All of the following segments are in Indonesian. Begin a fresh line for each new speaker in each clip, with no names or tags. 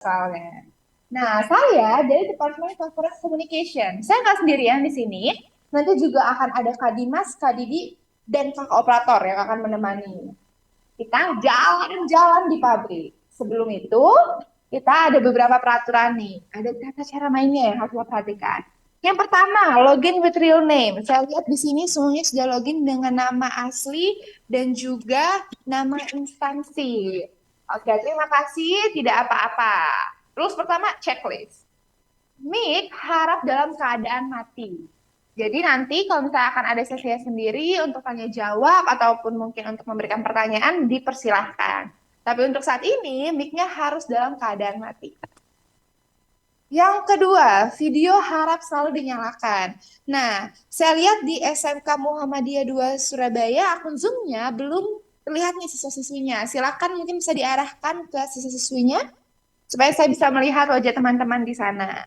soalnya. Nah, saya dari Departemen Corporate Communication. Saya nggak sendirian di sini. Nanti juga akan ada Kak Dimas, Kak Didi, dan Kak Operator yang akan menemani. Kita jalan-jalan di pabrik. Sebelum itu, kita ada beberapa peraturan nih. Ada tata cara mainnya yang harus kita perhatikan. Yang pertama, login with real name. Saya lihat di sini semuanya sudah login dengan nama asli dan juga nama instansi. Oke, terima kasih. Tidak apa-apa. Terus pertama, checklist. Mic harap dalam keadaan mati. Jadi nanti kalau misalnya akan ada sesi sendiri untuk tanya jawab ataupun mungkin untuk memberikan pertanyaan, dipersilahkan. Tapi untuk saat ini, mic-nya harus dalam keadaan mati. Yang kedua, video harap selalu dinyalakan. Nah, saya lihat di SMK Muhammadiyah 2 Surabaya, akun Zoom-nya belum terlihat nih siswa-siswinya. Silakan mungkin bisa diarahkan ke siswa-siswinya supaya saya bisa melihat wajah teman-teman di sana.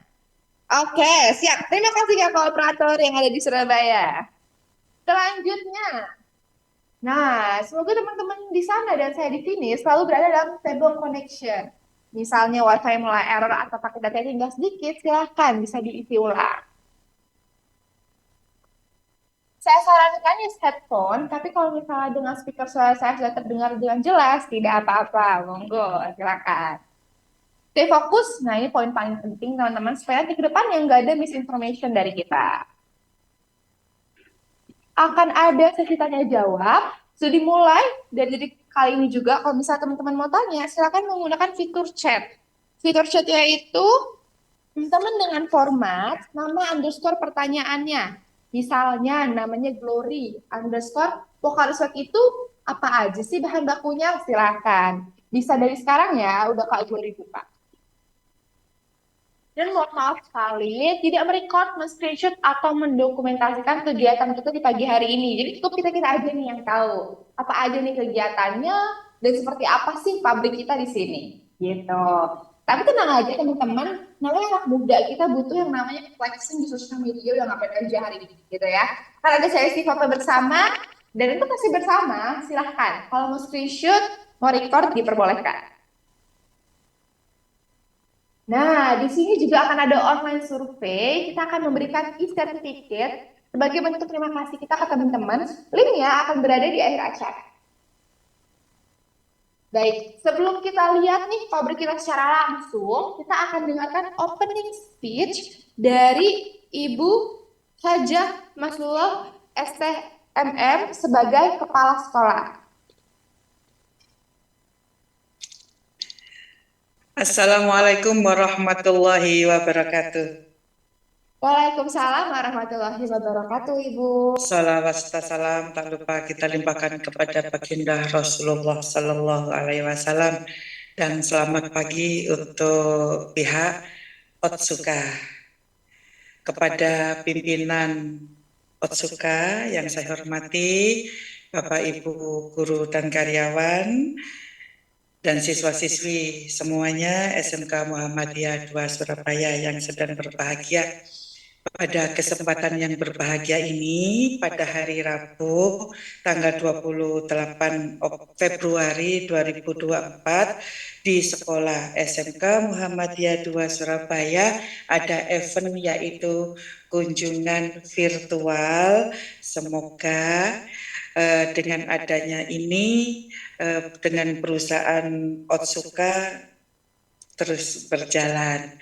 Oke, siap. Terima kasih ya kooperator yang ada di Surabaya. Selanjutnya, nah, semoga teman-teman di sana dan saya di sini selalu berada dalam stable connection. Misalnya WiFi mulai error atau pakai data tinggal sedikit, silahkan bisa diisi ulang. Saya sarankan use headphone, tapi kalau misalnya dengan speaker suara saya sudah terdengar dengan jelas, tidak apa-apa. Monggo, silakan. Stay fokus, nah ini poin paling penting teman-teman, supaya nanti ke depannya nggak ada misinformation dari kita. Akan ada sesi tanya jawab. Sudah dimulai dan jadi kali ini juga kalau misalnya teman-teman mau tanya, silakan menggunakan fitur chat. Fitur chat yaitu teman-teman dengan format nama underscore pertanyaannya. Misalnya namanya Glory underscore Pokariswet itu apa aja sih bahan bakunya? Silakan. Bisa dari sekarang ya, udah Kak Glory buka. Dan mohon maaf sekali, tidak merecord, men-screenshot, atau mendokumentasikan kegiatan kita di pagi hari ini. Jadi cukup kita-kita aja nih yang tahu. Apa aja nih kegiatannya, dan seperti apa sih pabrik kita di sini. Gitu. Tapi tenang aja teman-teman, namanya anak muda, kita butuh yang namanya flexing di sosial media udah ngapain aja hari ini. Gitu ya. Kalau ada sesi foto bersama, dan itu pasti bersama, silahkan. Kalau mau screenshot, mau record, diperbolehkan. Nah, di sini juga akan ada online survei. Kita akan memberikan e-certificate sebagai bentuk terima kasih kita ke teman-teman. Linknya akan berada di akhir acara. Baik, sebelum kita lihat nih pabrik kita secara langsung, kita akan dengarkan opening speech dari Ibu Hajah Maslow STMM sebagai Kepala Sekolah.
Assalamualaikum warahmatullahi wabarakatuh.
Waalaikumsalam warahmatullahi wabarakatuh, Ibu.
Salawat serta salam tak lupa kita limpahkan kepada baginda Rasulullah Sallallahu Alaihi Wasallam dan selamat pagi untuk pihak Otsuka. Kepada pimpinan Otsuka yang saya hormati, Bapak Ibu guru dan karyawan dan siswa-siswi semuanya SMK Muhammadiyah 2 Surabaya yang sedang berbahagia. Pada kesempatan yang berbahagia ini, pada hari Rabu, tanggal 28 Februari 2024, di Sekolah SMK Muhammadiyah 2 Surabaya, ada event yaitu kunjungan virtual. Semoga dengan adanya ini, dengan perusahaan Otsuka terus berjalan.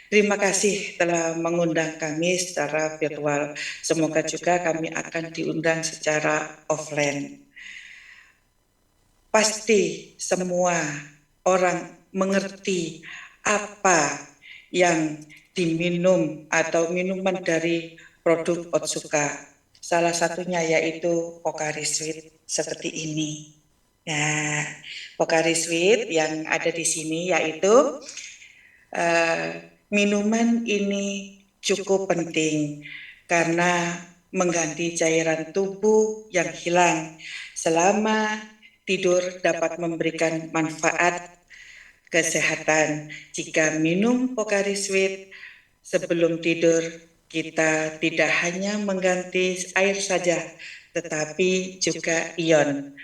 Terima kasih telah mengundang kami secara virtual. Semoga juga kami akan diundang secara offline. Pasti semua orang mengerti apa yang diminum atau minuman dari produk Otsuka. Salah satunya yaitu Pocari Sweet seperti ini. Nah, Pocari Sweet yang ada di sini yaitu minuman ini cukup penting karena mengganti cairan tubuh yang hilang. Selama tidur dapat memberikan manfaat kesehatan. Jika minum Pocari Sweet sebelum tidur, kita tidak hanya mengganti air saja, tetapi juga ion.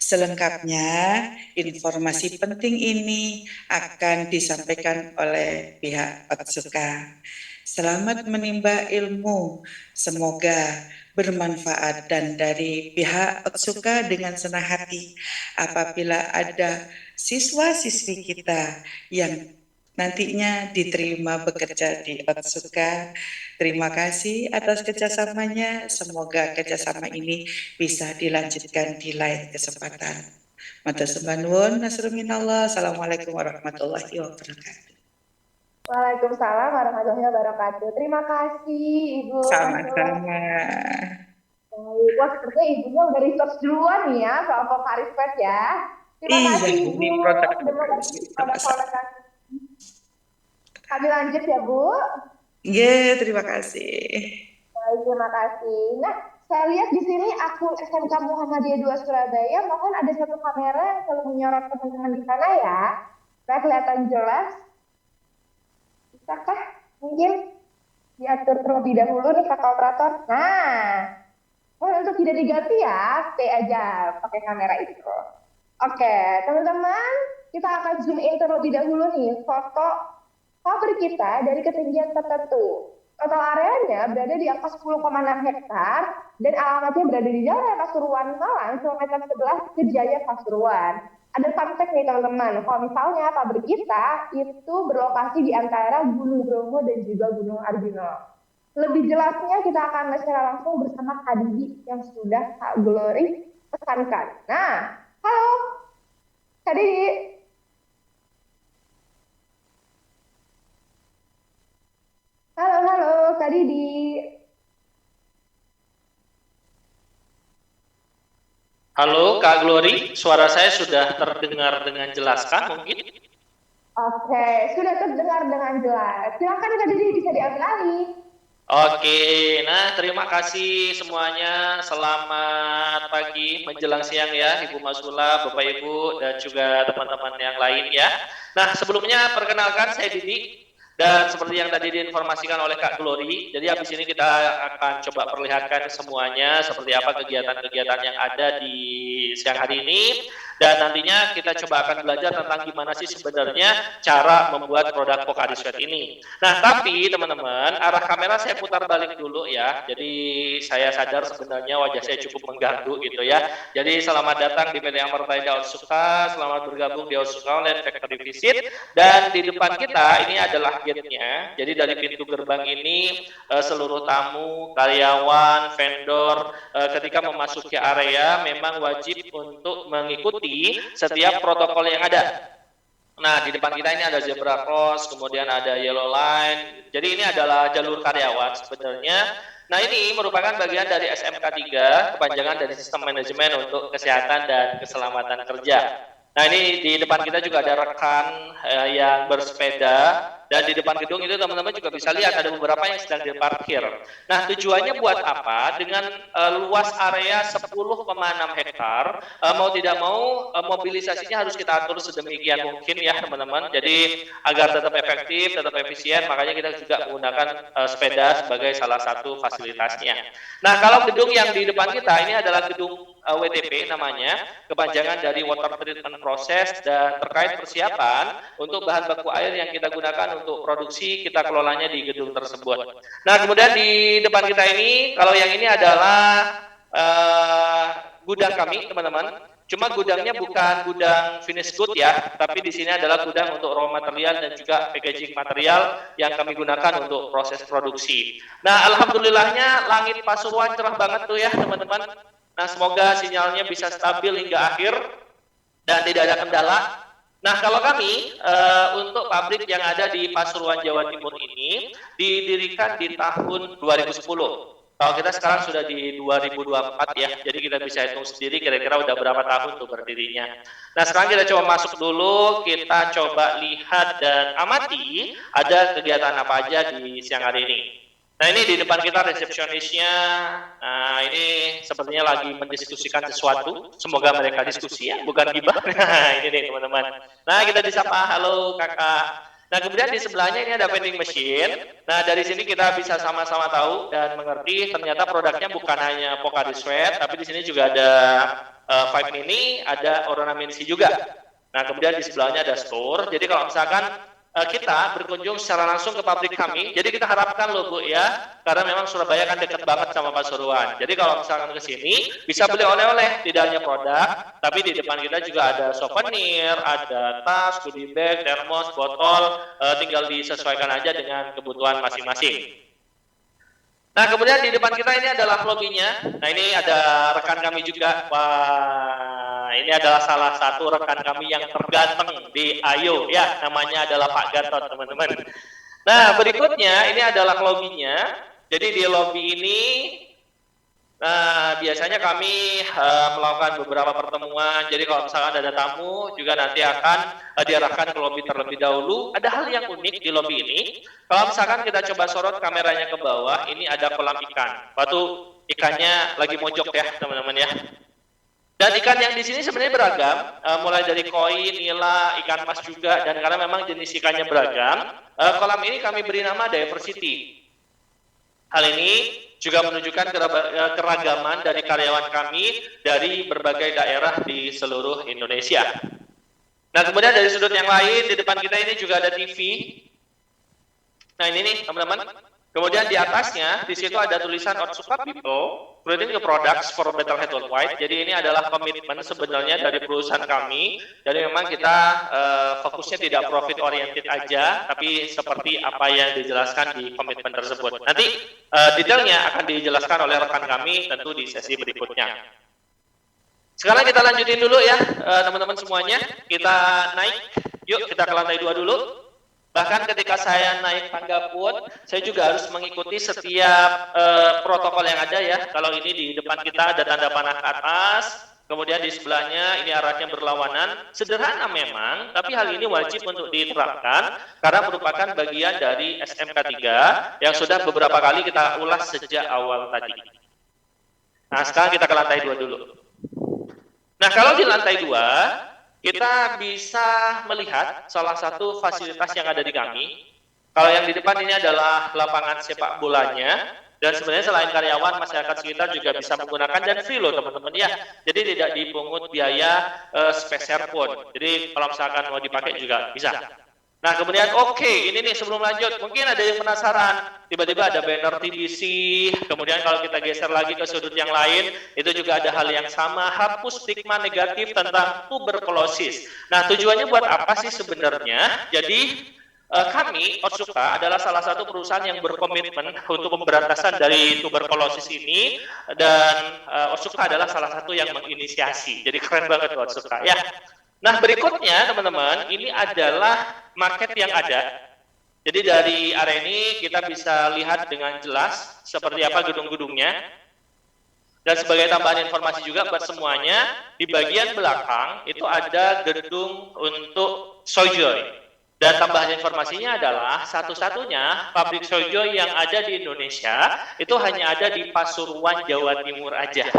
Selengkapnya, informasi penting ini akan disampaikan oleh pihak Otsuka. Selamat menimba ilmu, semoga bermanfaat, dan dari pihak Otsuka dengan senang hati apabila ada siswa-siswi kita yang nantinya diterima bekerja di Otsuka. Terima kasih atas kerjasamanya. Semoga kerjasama ini bisa dilanjutkan di lain kesempatan. Matur sembah nuwun, nasrul minallah. Assalamualaikum warahmatullahi wabarakatuh.
Waalaikumsalam warahmatullahi wabarakatuh. Terima kasih Ibu Masula.
Sama-sama.
Baik, wah sepertinya Ibunya udah research duluan nih ya soal Pocari Sweat ya. Terima
Iya,
kasih
ini
Ibu.
produk
Terima kasih
sama-sama.
produk-produk. Kami lanjut ya Bu.
Iya, terima kasih.
Baik, terima kasih. Nah, saya lihat di sini akun SMK Muhammadiyah 2 Surabaya, bahkan ada satu kamera yang selalu menyorot teman-teman di sana ya. Saya kelihatan jelas. Bisakah mungkin diatur terlebih dahulu nih kakak operator? Nah, untuk tidak diganti ya, stay aja pakai kamera itu. Oke, teman-teman, kita akan zoom in terlebih dahulu nih foto pabrik kita dari ketinggian tertentu. Total areanya berada di angka 10,6 hektar dan alamatnya berada di Jalan Pasuruan Malang, kilometer 11 Kejaya Pasuruan. Ada fun fact nih teman-teman, kalau misalnya pabrik kita itu berlokasi di antara Gunung Bromo dan juga Gunung Arjuna. Lebih jelasnya kita akan secara langsung bersama Kak Didi yang sudah Kak Glory pesankan. Nah, halo Kak Didi. Halo, halo Kak Didi.
Halo Kak Glory, suara saya sudah terdengar dengan jelas kah mungkin?
Oke, sudah terdengar dengan jelas. Silakan Kak Didi, bisa diambil alih.
Oke, nah terima kasih semuanya. Selamat pagi menjelang siang ya Ibu Masula, Bapak Ibu, dan juga teman-teman yang lain ya. Nah sebelumnya perkenalkan saya Didi. Dan seperti yang tadi diinformasikan oleh Kak Glory, jadi habis ini kita akan coba perlihatkan semuanya seperti apa kegiatan-kegiatan yang ada di siang hari ini. Dan nantinya kita coba akan belajar tentang gimana sih sebenarnya cara membuat produk Pocari Sweat ini. Nah, tapi teman-teman, arah kamera saya putar balik dulu ya. Jadi saya sadar sebenarnya wajah saya cukup mengganggu gitu ya. Jadi selamat datang di PT Amartaya Otsuka, selamat bergabung di Otsuka Online Factory Visit. Dan di depan kita ini adalah gate-nya. Jadi dari pintu gerbang ini seluruh tamu, karyawan, vendor ketika memasuki area memang wajib untuk mengikuti setiap protokol yang ada. Nah, di depan kita ini ada zebra cross, kemudian ada yellow line. Jadi ini adalah jalur karyawan sebenarnya. Nah, ini merupakan bagian dari SMK 3, kepanjangan dari Sistem Manajemen untuk Kesehatan dan Keselamatan Kerja. Nah, ini di depan kita juga ada rekan yang bersepeda, dan di depan gedung itu teman-teman juga bisa lihat ada beberapa yang sedang diparkir. Nah, tujuannya buat apa? Dengan luas area 10,6 hektar, mau tidak mau mobilisasinya harus kita atur sedemikian mungkin ya teman-teman. Jadi agar tetap efektif, tetap efisien, makanya kita juga menggunakan sepeda sebagai salah satu fasilitasnya. Nah, kalau gedung yang di depan kita ini adalah gedung WTP namanya, kepanjangan dari Water Treatment Process, dan terkait persiapan untuk bahan baku air yang kita gunakan untuk produksi, kita kelolanya di gedung tersebut. Nah, kemudian di depan kita ini, kalau yang ini adalah gudang kami, teman-teman. Cuma gudangnya bukan gudang finish good ya, tapi di sini adalah gudang untuk raw material dan juga packaging material yang kami gunakan untuk proses produksi. Nah, alhamdulillahnya langit Pasuruan cerah banget tuh ya, teman-teman. Nah, semoga sinyalnya bisa stabil hingga akhir dan tidak ada kendala. Nah, kalau kami untuk pabrik yang ada di Pasuruan, Jawa Timur ini didirikan di tahun 2010. Kalau kita sekarang sudah di 2024 ya, jadi kita bisa hitung sendiri kira-kira udah berapa tahun tuh berdirinya. Nah, sekarang kita coba masuk dulu, kita coba lihat dan amati ada kegiatan apa aja di siang hari ini. Nah, ini di depan kita resepsionisnya. Nah, ini sepertinya lagi mendiskusikan sesuatu. Semoga mereka diskusi ya, bukan gibah. Nah, ini nih teman-teman. Nah, kita disapa, halo kakak. Nah, kemudian di sebelahnya ini ada vending machine. Nah, dari sini kita bisa sama-sama tahu dan mengerti ternyata produknya bukan hanya Pocari Sweat, tapi di sini juga ada Vibe Mini, ada ornamensi juga. Nah, kemudian di sebelahnya ada store. Jadi kalau misalkan kita berkunjung secara langsung ke pabrik kami, jadi kita harapkan loh Bu ya, karena memang Surabaya kan dekat banget sama Pasuruan. Jadi kalau misalkan ke sini bisa beli oleh-oleh, tidak hanya produk, tapi di depan kita juga ada souvenir, ada tas, goodie bag, termos, botol, tinggal disesuaikan aja dengan kebutuhan masing-masing. Nah, kemudian di depan kita ini adalah lobbynya. Nah, ini ada rekan kami juga. Wah, ini adalah salah satu rekan kami yang terganteng di Ayo ya, namanya adalah Pak Gatot, teman-teman. Nah, berikutnya ini adalah lobbynya. Jadi di lobby ini biasanya kami melakukan beberapa pertemuan. Jadi kalau misalkan ada tamu juga nanti akan diarahkan ke lobby terlebih dahulu. Ada hal yang unik di lobby ini. Kalau misalkan kita coba sorot kameranya ke bawah, ini ada kolam ikan. Waktu ikannya lagi mojok ya, teman-teman ya. Dan ikan yang di sini sebenarnya beragam, mulai dari koi, nila, ikan mas juga, dan karena memang jenis ikannya beragam, kolam ini kami beri nama Diversity. Hal ini juga menunjukkan keragaman dari karyawan kami dari berbagai daerah di seluruh Indonesia. Nah, kemudian dari sudut yang lain, di depan kita ini juga ada TV. Nah, ini nih teman-teman. Kemudian di atasnya, di situ ada tulisan Otsuka People, creating the products for better health worldwide. Jadi ini adalah komitmen sebenarnya dari perusahaan kami. Jadi memang kita fokusnya tidak profit oriented aja, tapi seperti apa yang dijelaskan di komitmen tersebut. Nanti detailnya akan dijelaskan oleh rekan kami tentu di sesi berikutnya. Sekarang kita lanjutin dulu ya, teman-teman semuanya. Kita naik, yuk kita ke lantai 2 dulu. Bahkan ketika saya naik tangga pun, saya juga harus mengikuti setiap protokol yang ada ya. Kalau ini di depan kita ada tanda panah ke atas, kemudian di sebelahnya ini arahnya berlawanan. Sederhana memang, tapi hal ini wajib untuk diterapkan karena merupakan bagian dari SMK 3 yang sudah beberapa kali kita ulas sejak awal tadi. Nah, sekarang kita ke lantai 2 dulu. Nah, kalau di lantai 2, kita bisa melihat salah satu fasilitas yang ada di kami. Kalau yang di depan ini adalah lapangan sepak bolanya, dan sebenarnya selain karyawan, masyarakat sekitar juga bisa menggunakan dan free loh teman-teman ya. Jadi tidak dipungut biaya spesial pun. Jadi kalau misalkan mau dipakai juga bisa. Nah, kemudian ini nih sebelum lanjut, mungkin ada yang penasaran, tiba-tiba ada banner TBC, kemudian kalau kita geser lagi ke sudut yang lain, itu juga ada hal yang sama, hapus stigma negatif tentang tuberkulosis. Nah, tujuannya buat apa sih sebenarnya? Jadi, kami, Otsuka, adalah salah satu perusahaan yang berkomitmen untuk pemberantasan dari tuberkulosis ini, dan Otsuka adalah salah satu yang menginisiasi. Jadi keren banget Otsuka ya. Nah, berikutnya teman-teman, ini adalah market yang ada. Jadi dari area ini kita bisa lihat dengan jelas seperti apa gedung-gedungnya. Dan sebagai tambahan informasi juga buat semuanya, di bagian belakang itu ada gedung untuk Soyjoy. Dan tambahan informasinya adalah satu-satunya pabrik Soyjoy yang ada di Indonesia itu hanya ada di Pasuruan, Jawa Timur aja.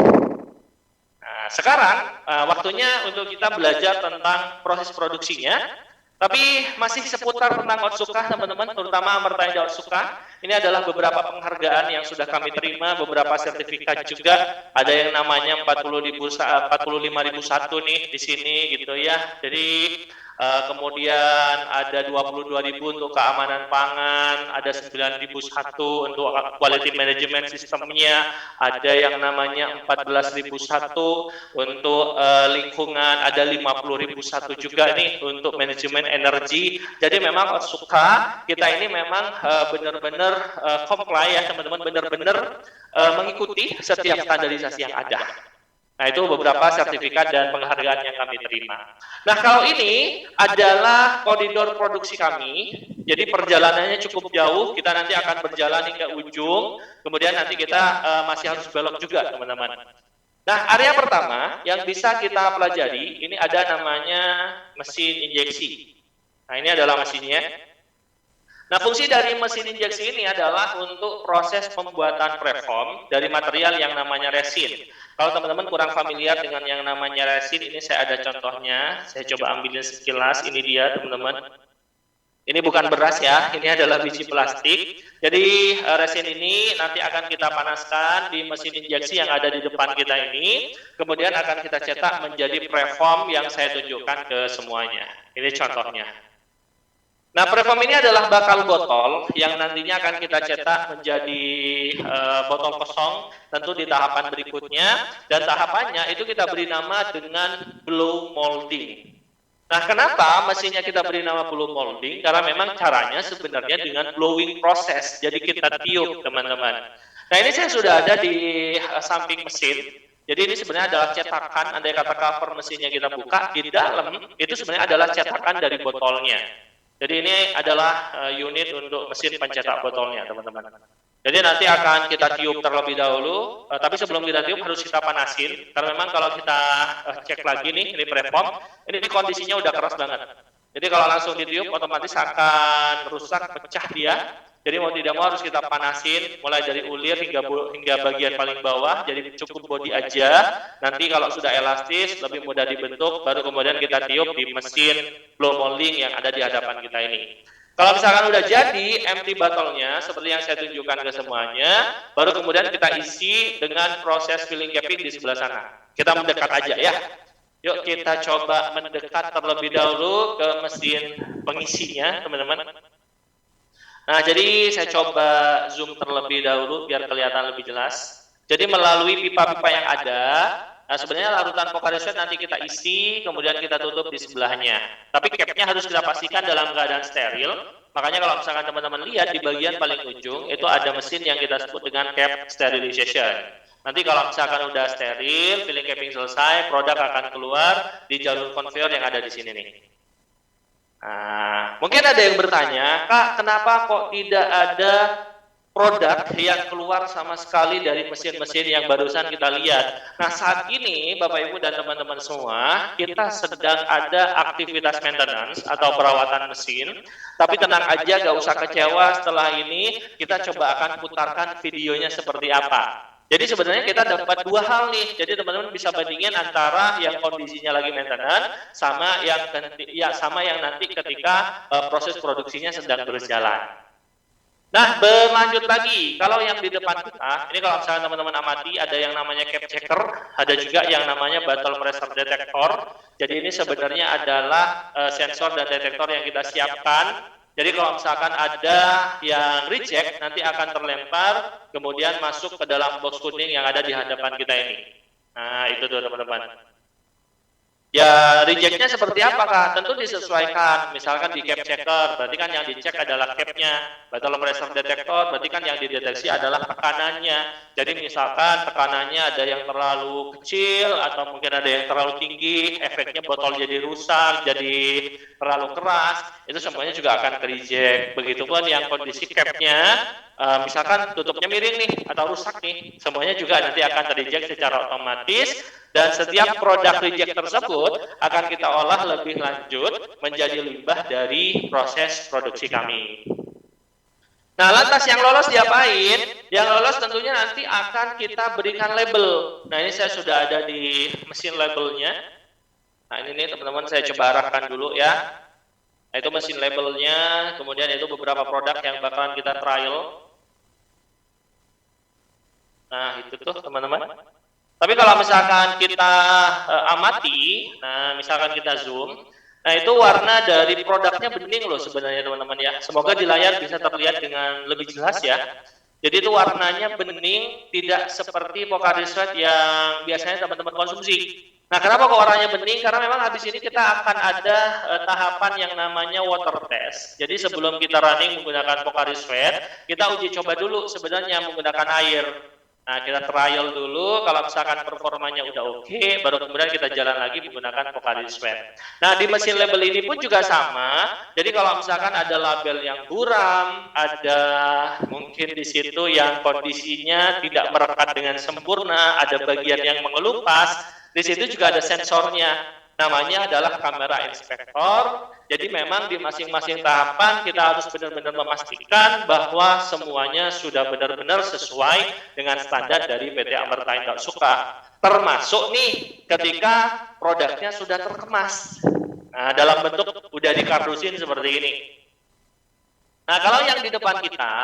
Nah, sekarang waktunya untuk kita belajar tentang proses produksinya, tapi masih seputar tentang Otsuka teman-teman, terutama Amerta Indah Otsuka. Ini adalah beberapa penghargaan yang sudah kami terima, beberapa sertifikat juga. Ada yang namanya 45.001 nih di sini gitu ya. Jadi kemudian ada 22.000 untuk keamanan pangan, ada 9.001 untuk quality management sistemnya, ada yang namanya 14.001 untuk lingkungan, ada 50.001 juga nih untuk manajemen energi. Jadi memang Otsuka kita ini memang benar-benar comply ya teman-teman, benar-benar mengikuti setiap standarisasi yang ada. Nah, itu beberapa sertifikat dan penghargaan yang kami terima. Nah, kalau ini adalah koridor produksi kami. Jadi perjalanannya cukup jauh. Kita nanti akan berjalan hingga ujung. Kemudian nanti kita masih harus belok juga, teman-teman. Nah, area pertama yang bisa kita pelajari, ini ada namanya mesin injeksi. Nah, ini adalah mesinnya. Nah, fungsi dari mesin injeksi ini adalah untuk proses pembuatan preform dari material yang namanya resin. Kalau teman-teman kurang familiar dengan yang namanya resin, ini saya ada contohnya. Saya coba ambilin sekilas, ini dia teman-teman. Ini bukan beras ya, ini adalah biji plastik. Jadi resin ini nanti akan kita panaskan di mesin injeksi yang ada di depan kita ini. Kemudian akan kita cetak menjadi preform yang saya tunjukkan ke semuanya. Ini contohnya. Nah, preform ini adalah bakal botol yang nantinya akan kita cetak menjadi botol kosong tentu di tahapan berikutnya. Dan tahapannya itu kita beri nama dengan blow molding. Nah, kenapa mesinnya kita beri nama blow molding? Karena memang caranya sebenarnya dengan blowing proses. Jadi kita tiup, teman-teman. Nah, ini saya sudah ada di samping mesin. Jadi ini sebenarnya adalah cetakan, andai kata cover mesinnya kita buka, di dalam itu sebenarnya adalah cetakan dari botolnya. Jadi ini adalah unit untuk mesin pencetak botolnya, teman-teman. Jadi nanti akan kita tiup terlebih dahulu, tapi sebelum kita tiup harus kita panasin, karena memang kalau kita cek lagi nih, ini preform, ini kondisinya udah keras banget. Jadi kalau langsung ditiup, otomatis akan rusak, pecah dia. Jadi mau tidak mau harus kita panasin, mulai dari ulir hingga bagian paling bawah, jadi cukup bodi aja. Nanti kalau sudah elastis, lebih mudah dibentuk, baru kemudian kita tiup di mesin blow molding yang ada di hadapan kita ini. Kalau misalkan udah jadi empty botolnya, seperti yang saya tunjukkan ke semuanya, baru kemudian kita isi dengan proses filling capping di sebelah sana. Kita mendekat aja ya. Yuk kita coba mendekat terlebih dahulu ke mesin pengisinya, teman-teman. Nah, jadi saya coba zoom terlebih dahulu biar kelihatan lebih jelas. Jadi melalui pipa-pipa yang ada, nah sebenarnya larutan Pocari Sweat nanti kita isi, kemudian kita tutup di sebelahnya. Tapi capnya harus kita pastikan dalam keadaan steril. Makanya kalau misalkan teman-teman lihat di bagian paling ujung, itu ada mesin yang kita sebut dengan cap sterilization. Nanti kalau misalkan udah steril, filling capping selesai, produk akan keluar di jalur conveyor yang ada di sini nih. Nah, mungkin ada yang bertanya, Kak, kenapa kok tidak ada produk yang keluar sama sekali dari mesin-mesin yang barusan kita lihat? Nah, saat ini Bapak Ibu dan teman-teman semua, kita sedang ada aktivitas maintenance atau perawatan mesin. Tapi tenang aja, gak usah kecewa, setelah ini kita coba akan putarkan videonya seperti apa. Jadi sebenarnya kita dapat dua hal nih. Jadi teman-teman bisa bandingin antara yang kondisinya lagi maintenance sama yang nanti ketika proses produksinya sedang berjalan. Nah, berlanjut lagi, kalau yang di depan kita, ini kalau misalnya teman-teman amati, ada yang namanya cap checker, ada juga yang namanya bottle pressure detector. Jadi ini sebenarnya adalah sensor dan detektor yang kita siapkan. Jadi kalau misalkan ada yang reject, nanti akan terlempar, kemudian masuk ke dalam box kuning yang ada di hadapan kita ini. Nah, itu tuh teman-teman. Ya, rejectnya seperti apa, Kak? Tentu disesuaikan. Misalkan di cap checker, berarti kan yang dicek adalah capnya. Bottle pressure detector, berarti kan yang dideteksi adalah tekanannya. Jadi misalkan tekanannya ada yang terlalu kecil, atau mungkin ada yang terlalu tinggi, efeknya botol jadi rusak, jadi terlalu keras, itu semuanya juga akan ke-reject. Begitupun yang kondisi capnya, misalkan tutupnya miring nih, atau rusak nih, semuanya juga nanti akan ter-reject secara otomatis. Dan setiap produk reject tersebut akan kita olah lebih lanjut menjadi limbah dari proses produksi kami. Nah, lantas yang lolos diapain? Yang lolos tentunya nanti akan kita berikan label. Nah, ini saya sudah ada di mesin labelnya. Nah, ini nih teman-teman, saya coba arahkan dulu ya. Nah, itu mesin labelnya, kemudian itu beberapa produk yang bakalan kita trial. Nah, itu tuh teman-teman. Tapi kalau misalkan kita amati, nah misalkan kita zoom, nah itu warna dari produknya bening loh sebenarnya teman-teman ya. Semoga di layar bisa terlihat dengan lebih jelas ya. Jadi itu warnanya bening, tidak seperti Pocari Sweat yang biasanya teman-teman konsumsi. Nah, kenapa kok warnanya bening? Karena memang habis ini kita akan ada tahapan yang namanya water test. Jadi sebelum kita running menggunakan Pocari Sweat, kita uji coba dulu sebenarnya menggunakan air. Nah, kita trial dulu, kalau misalkan performanya udah oke, baru kemudian kita jalan lagi menggunakan Pocari Sweat. Nah, di mesin label ini pun juga sama. Jadi kalau misalkan ada label yang buram, ada mungkin di situ yang kondisinya tidak merekat dengan sempurna, ada bagian yang mengelupas, di situ juga ada sensornya. Namanya adalah kamera inspektor. Jadi memang di masing-masing tahapan kita harus benar-benar memastikan bahwa semuanya sudah benar-benar sesuai dengan standar dari PT Amerta Indah Suka. Termasuk nih ketika produknya sudah terkemas. Nah, dalam bentuk udah dikardusin seperti ini. Nah, kalau yang di depan kita,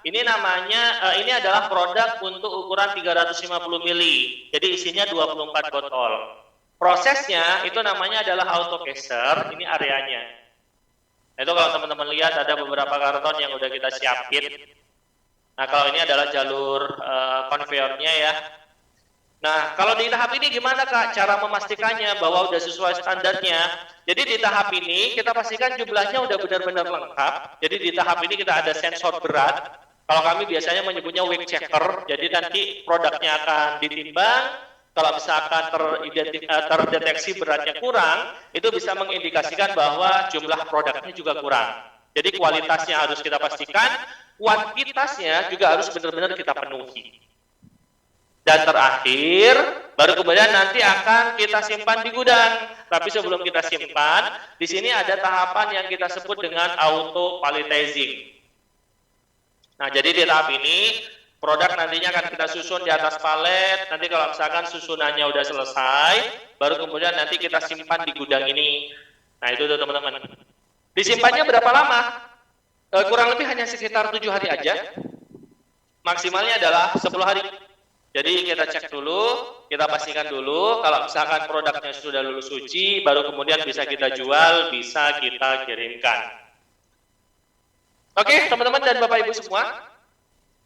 ini namanya, ini adalah produk untuk ukuran 350 mili. Jadi isinya 24 botol. Prosesnya itu namanya adalah autocaser, ini areanya. Nah, itu kalau teman-teman lihat ada beberapa karton yang udah kita siapin. Nah, kalau ini adalah jalur konveyornya ya. Nah, kalau di tahap ini gimana Kak cara memastikannya bahwa udah sesuai standarnya? Jadi di tahap ini kita pastikan jumlahnya udah benar-benar lengkap. Jadi di tahap ini kita ada sensor berat. Kalau kami biasanya menyebutnya weight checker. Jadi nanti produknya akan ditimbang. Kalau misalkan terdeteksi beratnya kurang, itu bisa mengindikasikan bahwa jumlah produknya juga kurang. Jadi kualitasnya harus kita pastikan, kuantitasnya juga harus benar-benar kita penuhi. Dan terakhir, baru kemudian nanti akan kita simpan di gudang. Tapi sebelum kita simpan, di sini ada tahapan yang kita sebut dengan auto palletizing. Nah, jadi di tahap ini, produk nantinya akan kita susun di atas palet. Nanti kalau misalkan susunannya udah selesai, baru kemudian nanti kita simpan di gudang ini. Nah, itu tuh teman-teman. Disimpannya berapa lama? Kurang lebih hanya sekitar 7 hari aja. Maksimalnya adalah 10 hari. Jadi kita cek dulu, kita pastikan dulu, kalau misalkan produknya sudah lulus uji, baru kemudian bisa kita jual, bisa kita kirimkan. Oke, teman-teman dan Bapak Ibu semua.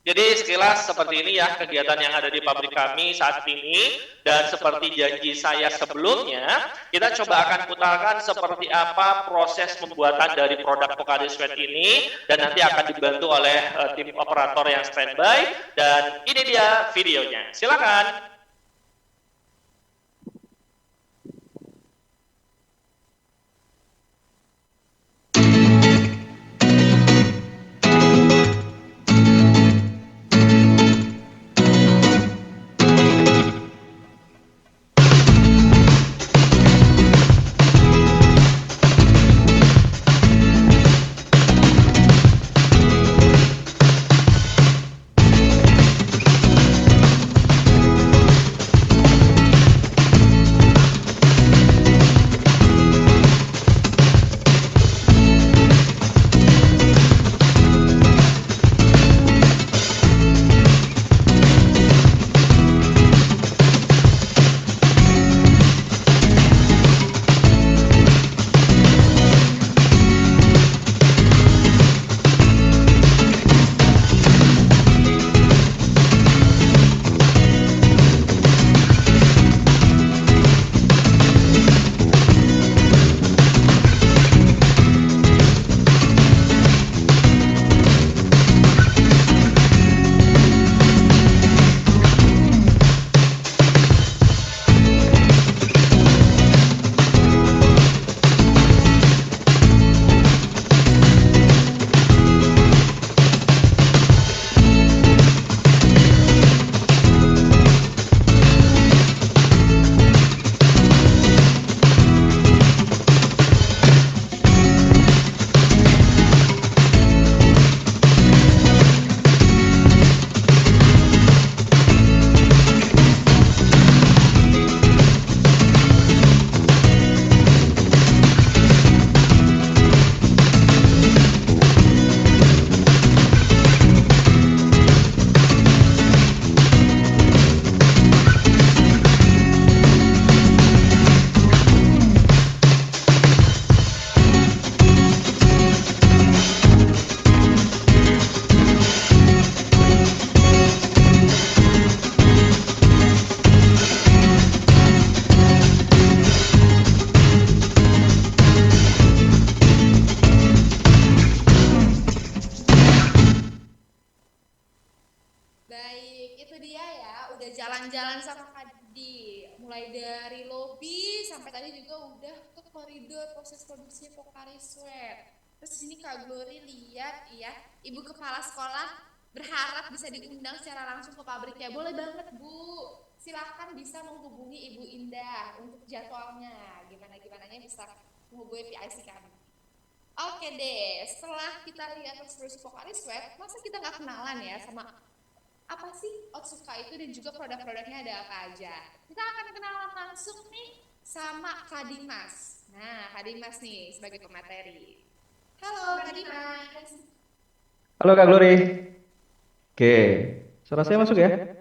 Jadi sekilas seperti ini ya kegiatan yang ada di pabrik kami saat ini, dan seperti janji saya sebelumnya, kita coba akan putarkan seperti apa proses pembuatan dari produk Pocari Sweat ini, dan nanti akan dibantu oleh tim operator yang standby, dan ini dia videonya. Silakan.
Baik, itu dia ya, udah jalan-jalan sama Kak Didi, mulai dari lobi sampai tadi juga udah ke koridor proses produksi Pocari Sweat. Terus di sini Kak Glory lihat ya, Ibu Kepala Sekolah berharap bisa diundang secara langsung ke pabriknya. Boleh banget Bu, silakan bisa menghubungi Ibu Indah untuk jadwalnya. Gimana-gimananya bisa menghubungi PIC kami. Oke deh, setelah kita lihat proses Pocari Sweat, masa kita nggak kenalan ya sama apa sih Otsuka itu dan juga produk-produknya ada apa aja. Kita akan kenalan langsung nih sama Kak Dimas. Nah, Kak Dimas nih sebagai pemateri. Halo Kak Dimas.
Halo Kak Glory. Oke, suara saya masuk ya?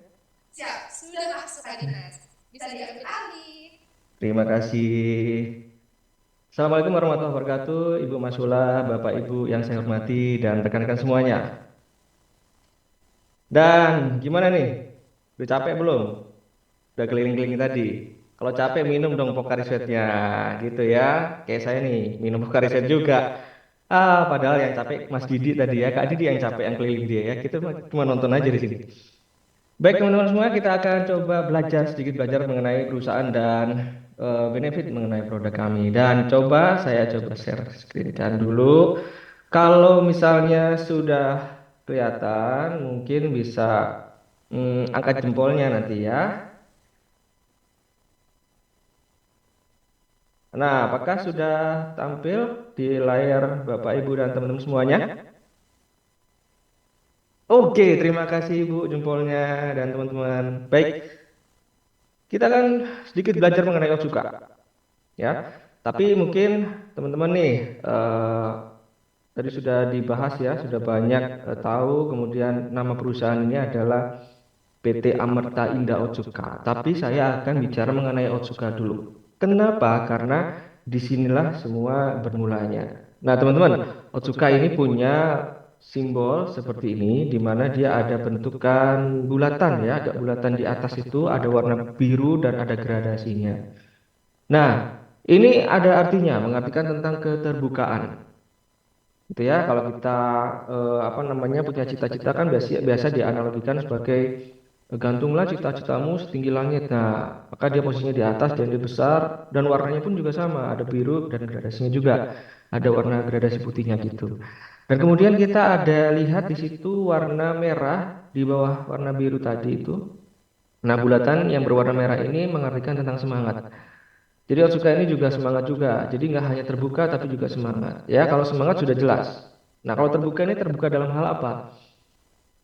Siap, sudah masuk Kak Dimas. Bisa diambil alih.
Terima kasih. Assalamualaikum warahmatullahi wabarakatuh, Ibu Masula, Bapak Ibu yang saya hormati, dan rekan-rekan semuanya. Dan gimana nih? Udah capek belum? Udah keliling-keliling tadi? Kalau capek minum dong Pocari Sweat-nya, gitu ya. Kayak saya nih, minum Pocari Sweat juga. Padahal yang capek Mas Didi tadi ya, Kak Didi yang capek yang keliling dia ya. Kita cuma nonton aja di sini. Baik teman-teman semua, kita akan coba sedikit belajar mengenai perusahaan dan benefit mengenai produk kami. Dan saya coba share screen kan dulu. Kalau misalnya sudah kelihatan, mungkin bisa angkat jempolnya nanti ya. Nah, apakah sudah tampil di layar Bapak Ibu dan teman-teman semuanya? Oke, terima kasih Ibu jempolnya dan teman-teman. Baik, kita akan sedikit belajar mengenai Otsuka. Ya, tapi mungkin teman-teman nih tadi sudah dibahas ya, sudah banyak tahu. Kemudian nama perusahaan ini adalah PT Amerta Indah Otsuka. Tapi saya akan bicara mengenai Otsuka dulu. Kenapa? Karena disinilah semua bermulanya. Nah teman-teman, Otsuka ini punya simbol seperti ini, di mana dia ada bentukan bulatan ya, agak bulatan di atas itu ada warna biru dan ada gradasinya. Nah, ini ada artinya, mengartikan tentang keterbukaan. Gitu ya, kalau kita punya cita-cita kan biasa dianalogikan sebagai gantunglah cita-citamu setinggi langit. Nah, maka dia posisinya di atas dan dia besar dan warnanya pun juga sama, ada biru dan gradasinya juga. Ada warna gradasi putihnya gitu. Dan kemudian kita ada lihat di situ warna merah di bawah warna biru tadi itu. Nah, bulatan yang berwarna merah ini mengartikan tentang semangat. Jadi Otsuka ini juga semangat juga. Jadi nggak hanya terbuka tapi juga semangat. Ya, kalau semangat sudah jelas. Nah, kalau terbuka ini terbuka dalam hal apa?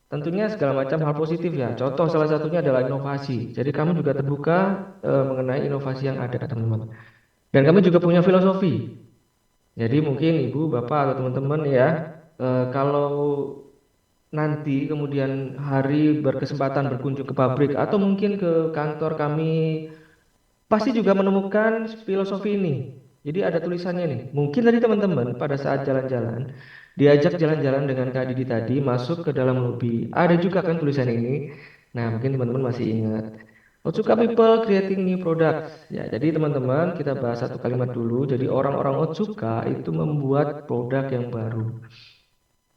Tentunya segala macam hal positif ya. Contoh salah satunya adalah inovasi. Jadi kamu juga terbuka mengenai inovasi yang ada, teman-teman. Dan kami juga punya filosofi. Jadi mungkin ibu, bapak atau teman-teman ya, kalau nanti kemudian hari berkesempatan berkunjung ke pabrik atau mungkin ke kantor kami pasti juga menemukan filosofi ini. Jadi ada tulisannya nih. Mungkin tadi teman-teman pada saat jalan-jalan diajak jalan-jalan dengan Kak Didi tadi masuk ke dalam lobi. Ada juga kan tulisan ini. Nah, mungkin teman-teman masih ingat. Otsuka People Creating New Products. Ya, jadi teman-teman kita bahas satu kalimat dulu. Jadi orang-orang Otsuka itu membuat produk yang baru.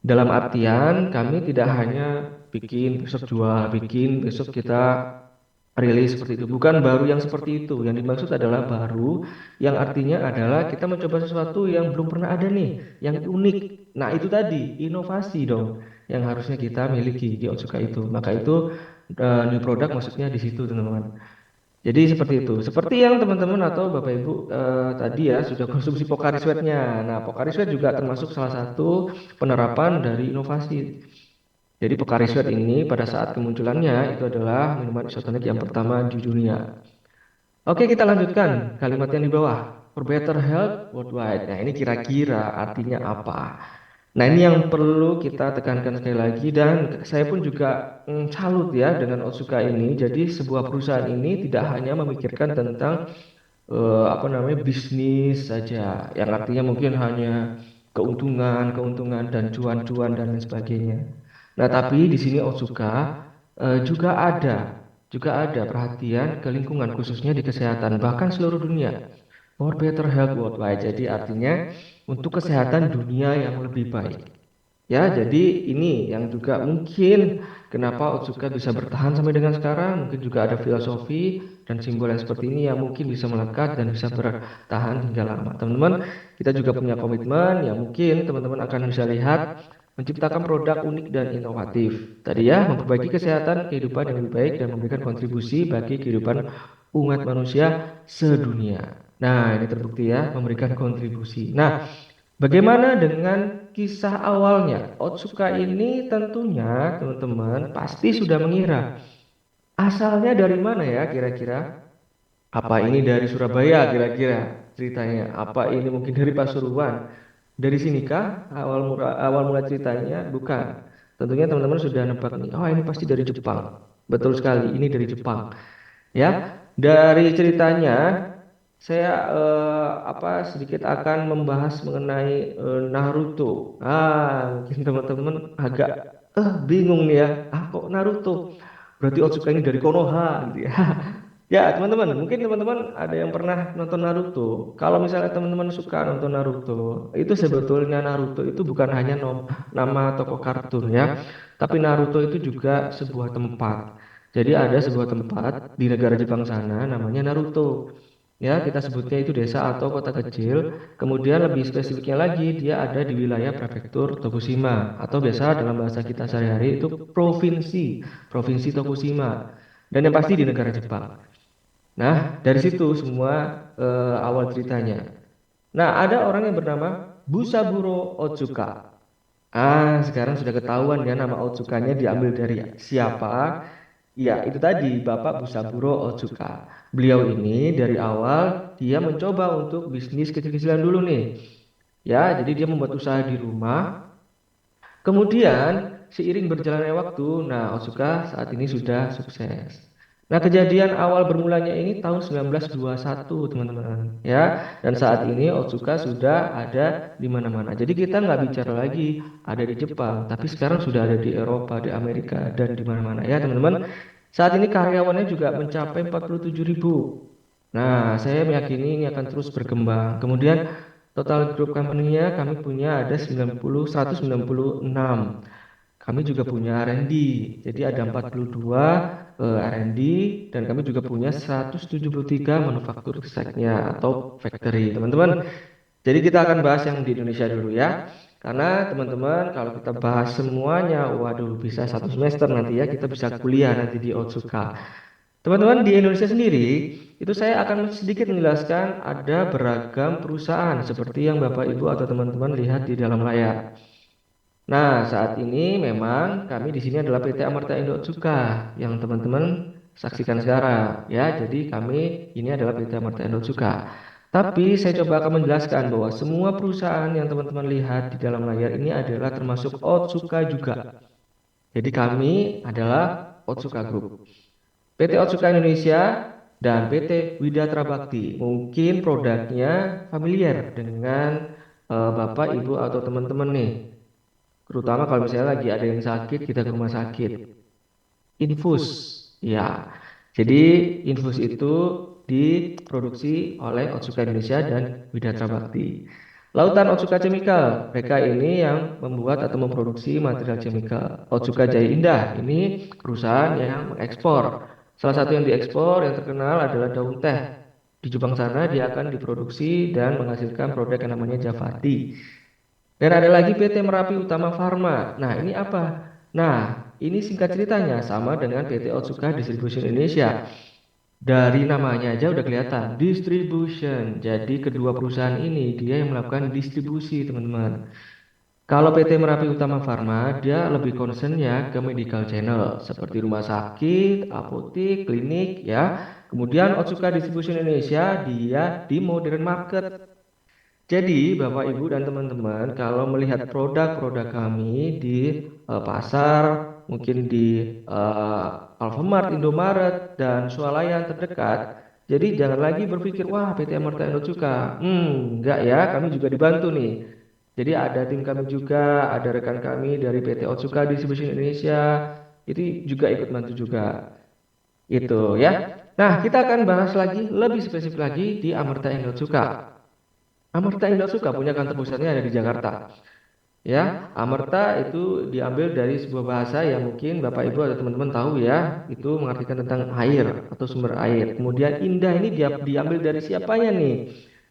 Dalam artian kami tidak hanya bikin besok jual, bikin besok kita rilis seperti itu. Bukan baru yang seperti itu. Yang dimaksud adalah baru yang artinya adalah kita mencoba sesuatu yang belum pernah ada nih, yang unik. Nah, itu tadi inovasi dong yang harusnya kita miliki di Otsuka itu. Maka itu new product maksudnya di situ, teman-teman. Jadi seperti itu. Seperti yang teman-teman atau Bapak Ibu tadi ya sudah konsumsi Pocari Sweat-nya. Nah, Pocari Sweat juga termasuk salah satu penerapan dari inovasi. Jadi Pocari Sweat ini pada saat kemunculannya itu adalah minuman isotonik yang pertama di dunia. Oke, kita lanjutkan kalimat yang di bawah. For better health worldwide. Nah, ini kira-kira artinya apa? Nah, ini yang perlu kita tekankan sekali lagi dan saya pun juga salut ya dengan Otsuka ini. Jadi sebuah perusahaan ini tidak hanya memikirkan tentang bisnis saja, yang artinya mungkin hanya keuntungan dan cuan-cuan dan lain sebagainya. Nah, tapi di sini Otsuka juga ada perhatian ke lingkungan khususnya di kesehatan bahkan seluruh dunia. For better health worldwide. Jadi artinya untuk kesehatan dunia yang lebih baik. Ya, jadi ini yang juga mungkin kenapa Otsuka bisa bertahan sampai dengan sekarang. Mungkin juga ada filosofi dan simbol yang seperti ini yang mungkin bisa melekat dan bisa bertahan hingga lama. Teman-teman, kita juga punya komitmen yang mungkin teman-teman akan bisa lihat menciptakan produk unik dan inovatif. Tadi ya, memperbaiki kesehatan kehidupan yang lebih baik dan memberikan kontribusi bagi kehidupan umat manusia sedunia. Nah, ini terbukti ya, memberikan kontribusi. Nah, bagaimana dengan kisah awalnya? Otsuka ini tentunya teman-teman pasti sudah mengira. Asalnya dari mana ya kira-kira? Apa ini dari Surabaya kira-kira ceritanya? Apa ini mungkin dari Pasuruan? dari sinikah awal mula ceritanya? Bukan. Tentunya teman-teman sudah nebak nih. Oh, ini pasti dari Jepang. Betul sekali, ini dari Jepang. Ya, dari ceritanya saya sedikit akan membahas mengenai Naruto. Mungkin teman-teman agak bingung nih ya. Kok Naruto? Berarti Otsuka ini dari Konoha gitu ya. Ya, teman-teman, mungkin teman-teman ada yang pernah nonton Naruto. Kalau misalnya teman-teman suka nonton Naruto, itu sebetulnya Naruto itu bukan hanya nama tokoh kartun ya, tapi Naruto itu juga sebuah tempat. Jadi ada sebuah tempat di negara Jepang sana namanya Naruto. Ya, kita sebutnya itu desa atau kota kecil. Kemudian lebih spesifiknya lagi, dia ada di wilayah prefektur Tokushima atau biasa dalam bahasa kita sehari-hari itu provinsi, provinsi Tokushima. Dan yang pasti di negara Jepang. Nah, dari situ semua awal ceritanya. Nah, ada orang yang bernama Busaburo Otsuka. Sekarang sudah ketahuan ya nama Otsukanya diambil dari siapa? Ya, itu tadi Bapak Busaburo Otsuka. Beliau ini dari awal dia mencoba untuk bisnis kecil-kecilan dulu nih. Ya, jadi dia membuat usaha di rumah. Kemudian seiring berjalannya waktu, nah Otsuka saat ini sudah sukses. Nah, kejadian awal bermulanya ini tahun 1921, teman-teman, ya. Dan saat ini Otsuka sudah ada di mana-mana. Jadi kita nggak bicara lagi ada di Jepang, tapi sekarang sudah ada di Eropa, di Amerika, dan di mana-mana ya, teman-teman. Saat ini karyawannya juga mencapai 47.000. Nah, saya meyakini ini akan terus berkembang. Kemudian total grup company-nya kami punya ada 196. Kami juga punya R&D. Jadi ada 42 R&D dan kami juga punya 173 manufaktur site-nya atau factory, teman-teman. Jadi kita akan bahas yang di Indonesia dulu ya. Karena teman-teman kalau kita bahas semuanya, waduh bisa 1 semester nanti ya, kita bisa kuliah nanti di Otsuka. Teman-teman di Indonesia sendiri, itu saya akan sedikit menjelaskan ada beragam perusahaan seperti yang Bapak Ibu atau teman-teman lihat di dalam layar. Nah, saat ini memang kami di sini adalah PT Amarta Indo Otsuka yang teman-teman saksikan sekarang ya. Jadi kami ini adalah PT Amarta Indo Otsuka. Tapi saya coba akan menjelaskan bahwa semua perusahaan yang teman-teman lihat di dalam layar ini adalah termasuk Otsuka juga. Jadi kami adalah Otsuka Group. PT Otsuka Indonesia dan PT Widatra Bakti. Mungkin produknya familiar dengan Bapak, Ibu atau teman-teman nih. Terutama kalau misalnya lagi ada yang sakit, kita ke rumah sakit. Infus, ya. Jadi infus itu diproduksi oleh Otsuka Indonesia dan Widatra Bakti. Lautan Otsuka Chemical, mereka ini yang membuat atau memproduksi material chemical. Otsuka Jaya Indah, ini perusahaan yang mengekspor. Salah satu yang diekspor yang terkenal adalah daun teh. Di Jepang sana dia akan diproduksi dan menghasilkan produk yang namanya Javati. Dan ada lagi PT Merapi Utama Pharma. Nah, ini apa? Nah, ini singkat ceritanya sama dengan PT Otsuka Distribution Indonesia. Dari namanya aja udah kelihatan, distribution. Jadi kedua perusahaan ini dia yang melakukan distribusi, teman-teman. Kalau PT Merapi Utama Pharma, dia lebih concernnya ke medical channel, seperti rumah sakit, apotik, klinik, ya. Kemudian Otsuka Distribution Indonesia, dia di modern market. Jadi, Bapak, Ibu, dan teman-teman, kalau melihat produk-produk kami di pasar, mungkin di Alfamart, Indomaret, dan swalayan terdekat, jadi jangan lagi berpikir, wah PT Amarta Indo Otsuka. Enggak ya, kami juga dibantu nih. Jadi ada tim kami juga, ada rekan kami dari PT Otsuka Distribution Indonesia, itu juga ikut bantu juga. Itu ya. Nah, kita akan bahas lagi, lebih spesifik lagi di Amarta Indo Otsuka. Amarta Indo Otsuka punya kantor pusatnya ada di Jakarta. Ya, Amarta itu diambil dari sebuah bahasa yang mungkin Bapak Ibu atau teman-teman tahu ya, itu mengartikan tentang air atau sumber air. Kemudian Indah ini diambil dari siapanya nih?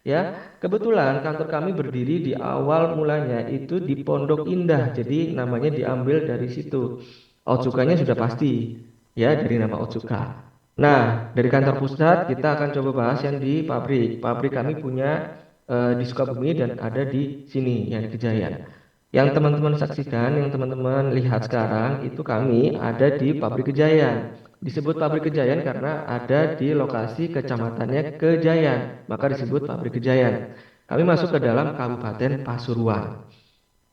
Ya, kebetulan kantor kami berdiri di awal mulanya itu di Pondok Indah. Jadi namanya diambil dari situ. Otsukanya sudah pasti ya dari nama Otsuka. Nah, dari kantor pusat kita akan coba bahas yang di pabrik. Pabrik kami punya di Sukabumi dan ada di sini yang di Kejayaan. Yang teman-teman saksikan, yang teman-teman lihat sekarang itu kami ada di pabrik Kejayaan. Disebut pabrik Kejayaan karena ada di lokasi kecamatannya Kejayaan, maka disebut pabrik Kejayaan. kami masuk ke dalam Kabupaten Pasuruan.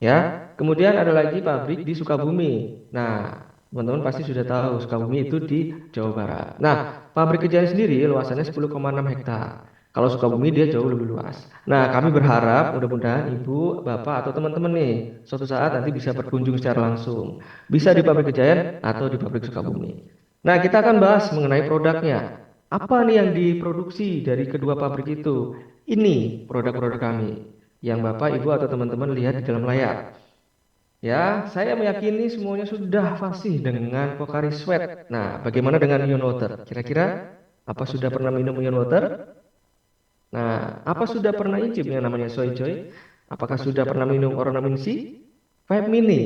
Ya, kemudian ada lagi pabrik di Sukabumi. Nah, teman-teman pasti sudah tahu Sukabumi itu di Jawa Barat. Nah, pabrik Kejayaan sendiri luasannya 10,6 hektar. Kalau Sukabumi dia jauh lebih luas. Nah, kami berharap mudah-mudahan ibu, bapak atau teman-teman nih suatu saat nanti bisa berkunjung secara langsung. Bisa di pabrik Kejayaan atau di pabrik Sukabumi. Nah, kita akan bahas mengenai produknya. Apa nih yang diproduksi dari kedua pabrik itu? Ini produk-produk kami yang Bapak, Ibu, atau teman-teman lihat di dalam layar. Ya, saya meyakini semuanya sudah fasih dengan Pocari Sweat. Nah, bagaimana dengan Ion Water? Kira-kira apa sudah pernah minum Ion Water? Nah, apa sudah pernah incip yang namanya Soy Joy? Apakah sudah pernah minum Ornamin C? Vibe Mini.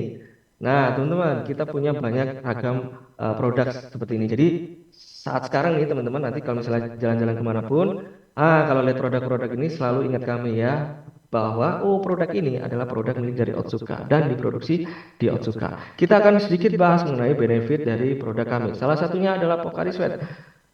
Nah, teman-teman, kita punya banyak ragam produk seperti ini. Jadi, saat sekarang nih teman-teman, nanti kalau misalnya jalan-jalan kemanapun, kalau lihat produk-produk ini selalu ingat kami ya, bahwa produk ini adalah produk milik dari Otsuka dan diproduksi di Otsuka. Kita akan sedikit bahas mengenai benefit dari produk kami. Salah satunya adalah Pocari Sweat.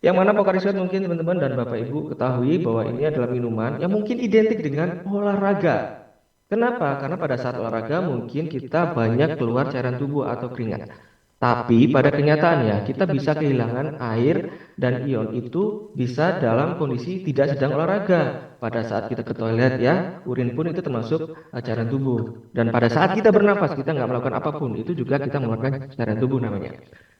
Yang mana Pocari Sweat mungkin teman-teman dan Bapak Ibu ketahui bahwa ini adalah minuman yang mungkin identik dengan olahraga. Kenapa? Karena pada saat olahraga mungkin kita banyak keluar cairan tubuh atau keringat. Tapi pada kenyataannya kita bisa kehilangan air dan ion itu bisa dalam kondisi tidak sedang olahraga. Pada saat kita ke toilet ya, urin pun itu termasuk cairan tubuh. Dan pada saat kita bernafas kita nggak melakukan apapun, itu juga kita mengeluarkan cairan tubuh namanya.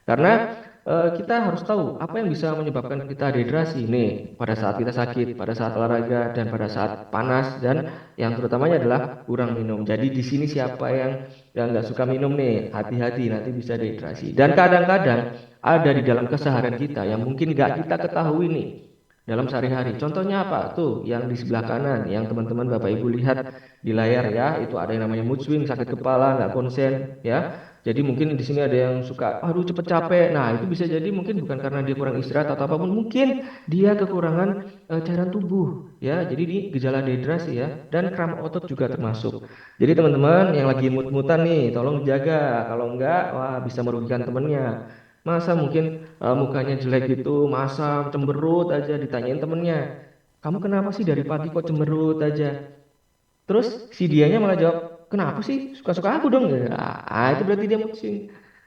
Karena kita harus tahu apa yang bisa menyebabkan kita dehidrasi nih pada saat kita sakit, pada saat olahraga dan pada saat panas dan yang terutamanya adalah kurang minum. Jadi di sini siapa yang nggak suka minum nih, hati-hati nanti bisa dehidrasi. Dan kadang-kadang ada di dalam keseharian kita yang mungkin nggak kita ketahui nih dalam sehari-hari. Contohnya apa? Tuh yang di sebelah kanan, yang teman-teman Bapak Ibu lihat di layar ya, itu ada yang namanya mood swing, sakit kepala, nggak konsen ya. Jadi mungkin di sini ada yang suka, aduh cepet capek. Nah itu bisa jadi mungkin bukan karena dia kurang istirahat atau apapun, mungkin dia kekurangan cairan tubuh ya. Jadi ini gejala dehidrasi ya, dan kram otot juga termasuk. Jadi teman-teman yang lagi mut-mutan nih, tolong jaga. Kalau enggak, wah bisa merugikan temennya. Masa mungkin mukanya jelek gitu, masa cemberut aja ditanyain temennya. Kamu kenapa sih dari pagi kok cemberut aja? Terus si dianya malah jawab, kenapa sih? Suka-suka aku dong. Ya, itu berarti dia mucin.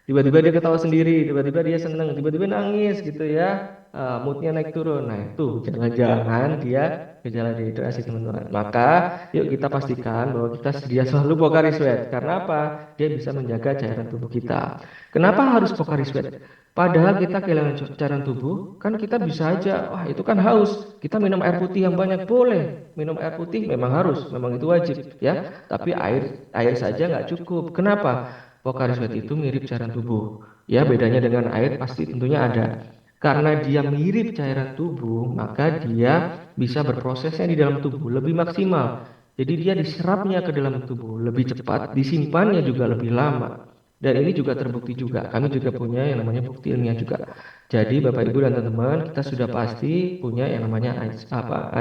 Tiba-tiba dia ketawa sendiri, tiba-tiba dia seneng, tiba-tiba nangis gitu ya. Moodnya naik turun. Nah itu jangan-jangan dia gejala dehidrasi teman-teman. Maka yuk kita pastikan bahwa kita sedia selalu Pocari Sweat. Karena apa? Dia bisa menjaga cairan tubuh kita. Kenapa harus Pocari Sweat? Padahal kita kehilangan cairan tubuh, kan kita bisa aja, wah itu kan haus, kita minum air putih yang banyak, boleh. Minum air putih memang harus, memang itu wajib, ya. Tapi air saja nggak cukup. Kenapa? Pocari Sweat itu mirip cairan tubuh. Ya, bedanya dengan air pasti tentunya ada. Karena dia mirip cairan tubuh, maka dia bisa berprosesnya di dalam tubuh lebih maksimal. Jadi dia diserapnya ke dalam tubuh lebih cepat, disimpannya juga lebih lama. Dan ini juga terbukti juga. Kami juga punya yang namanya bukti ilmiah juga. Jadi Bapak Ibu dan teman-teman, kita sudah pasti punya yang namanya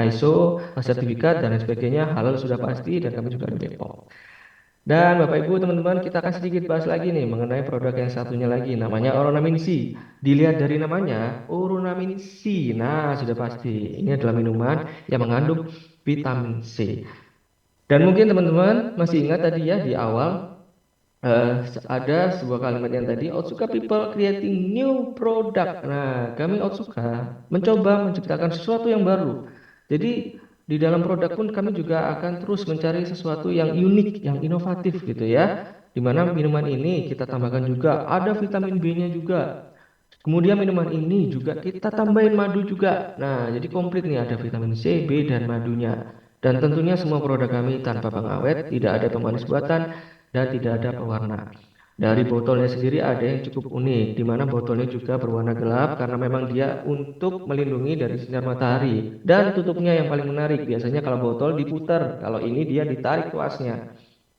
ISO, sertifikat dan lain sebagainya, halal sudah pasti dan kami juga ada BPOM. Dan Bapak Ibu teman-teman, kita akan sedikit bahas lagi nih mengenai produk yang satunya lagi, namanya Ornamin C. Dilihat dari namanya, Ornamin C. Nah, sudah pasti ini adalah minuman yang mengandung vitamin C. Dan mungkin teman-teman masih ingat tadi ya di awal ada sebuah kalimat yang tadi, Otsuka people creating new product. Nah, kami Otsuka mencoba menciptakan sesuatu yang baru. Jadi di dalam produk pun kami juga akan terus mencari sesuatu yang unik, yang inovatif gitu ya. Di mana minuman ini kita tambahkan juga ada vitamin B-nya juga. Kemudian minuman ini juga kita tambahin madu juga. Nah, jadi komplit nih ada vitamin C, B, dan madunya. Dan tentunya semua produk kami tanpa pengawet, tidak ada pemanis buatan, dan tidak ada pewarna. Dari botolnya sendiri ada yang cukup unik, di mana botolnya juga berwarna gelap karena memang dia untuk melindungi dari sinar matahari. Dan tutupnya yang paling menarik, biasanya kalau botol diputar, kalau ini dia ditarik tuasnya.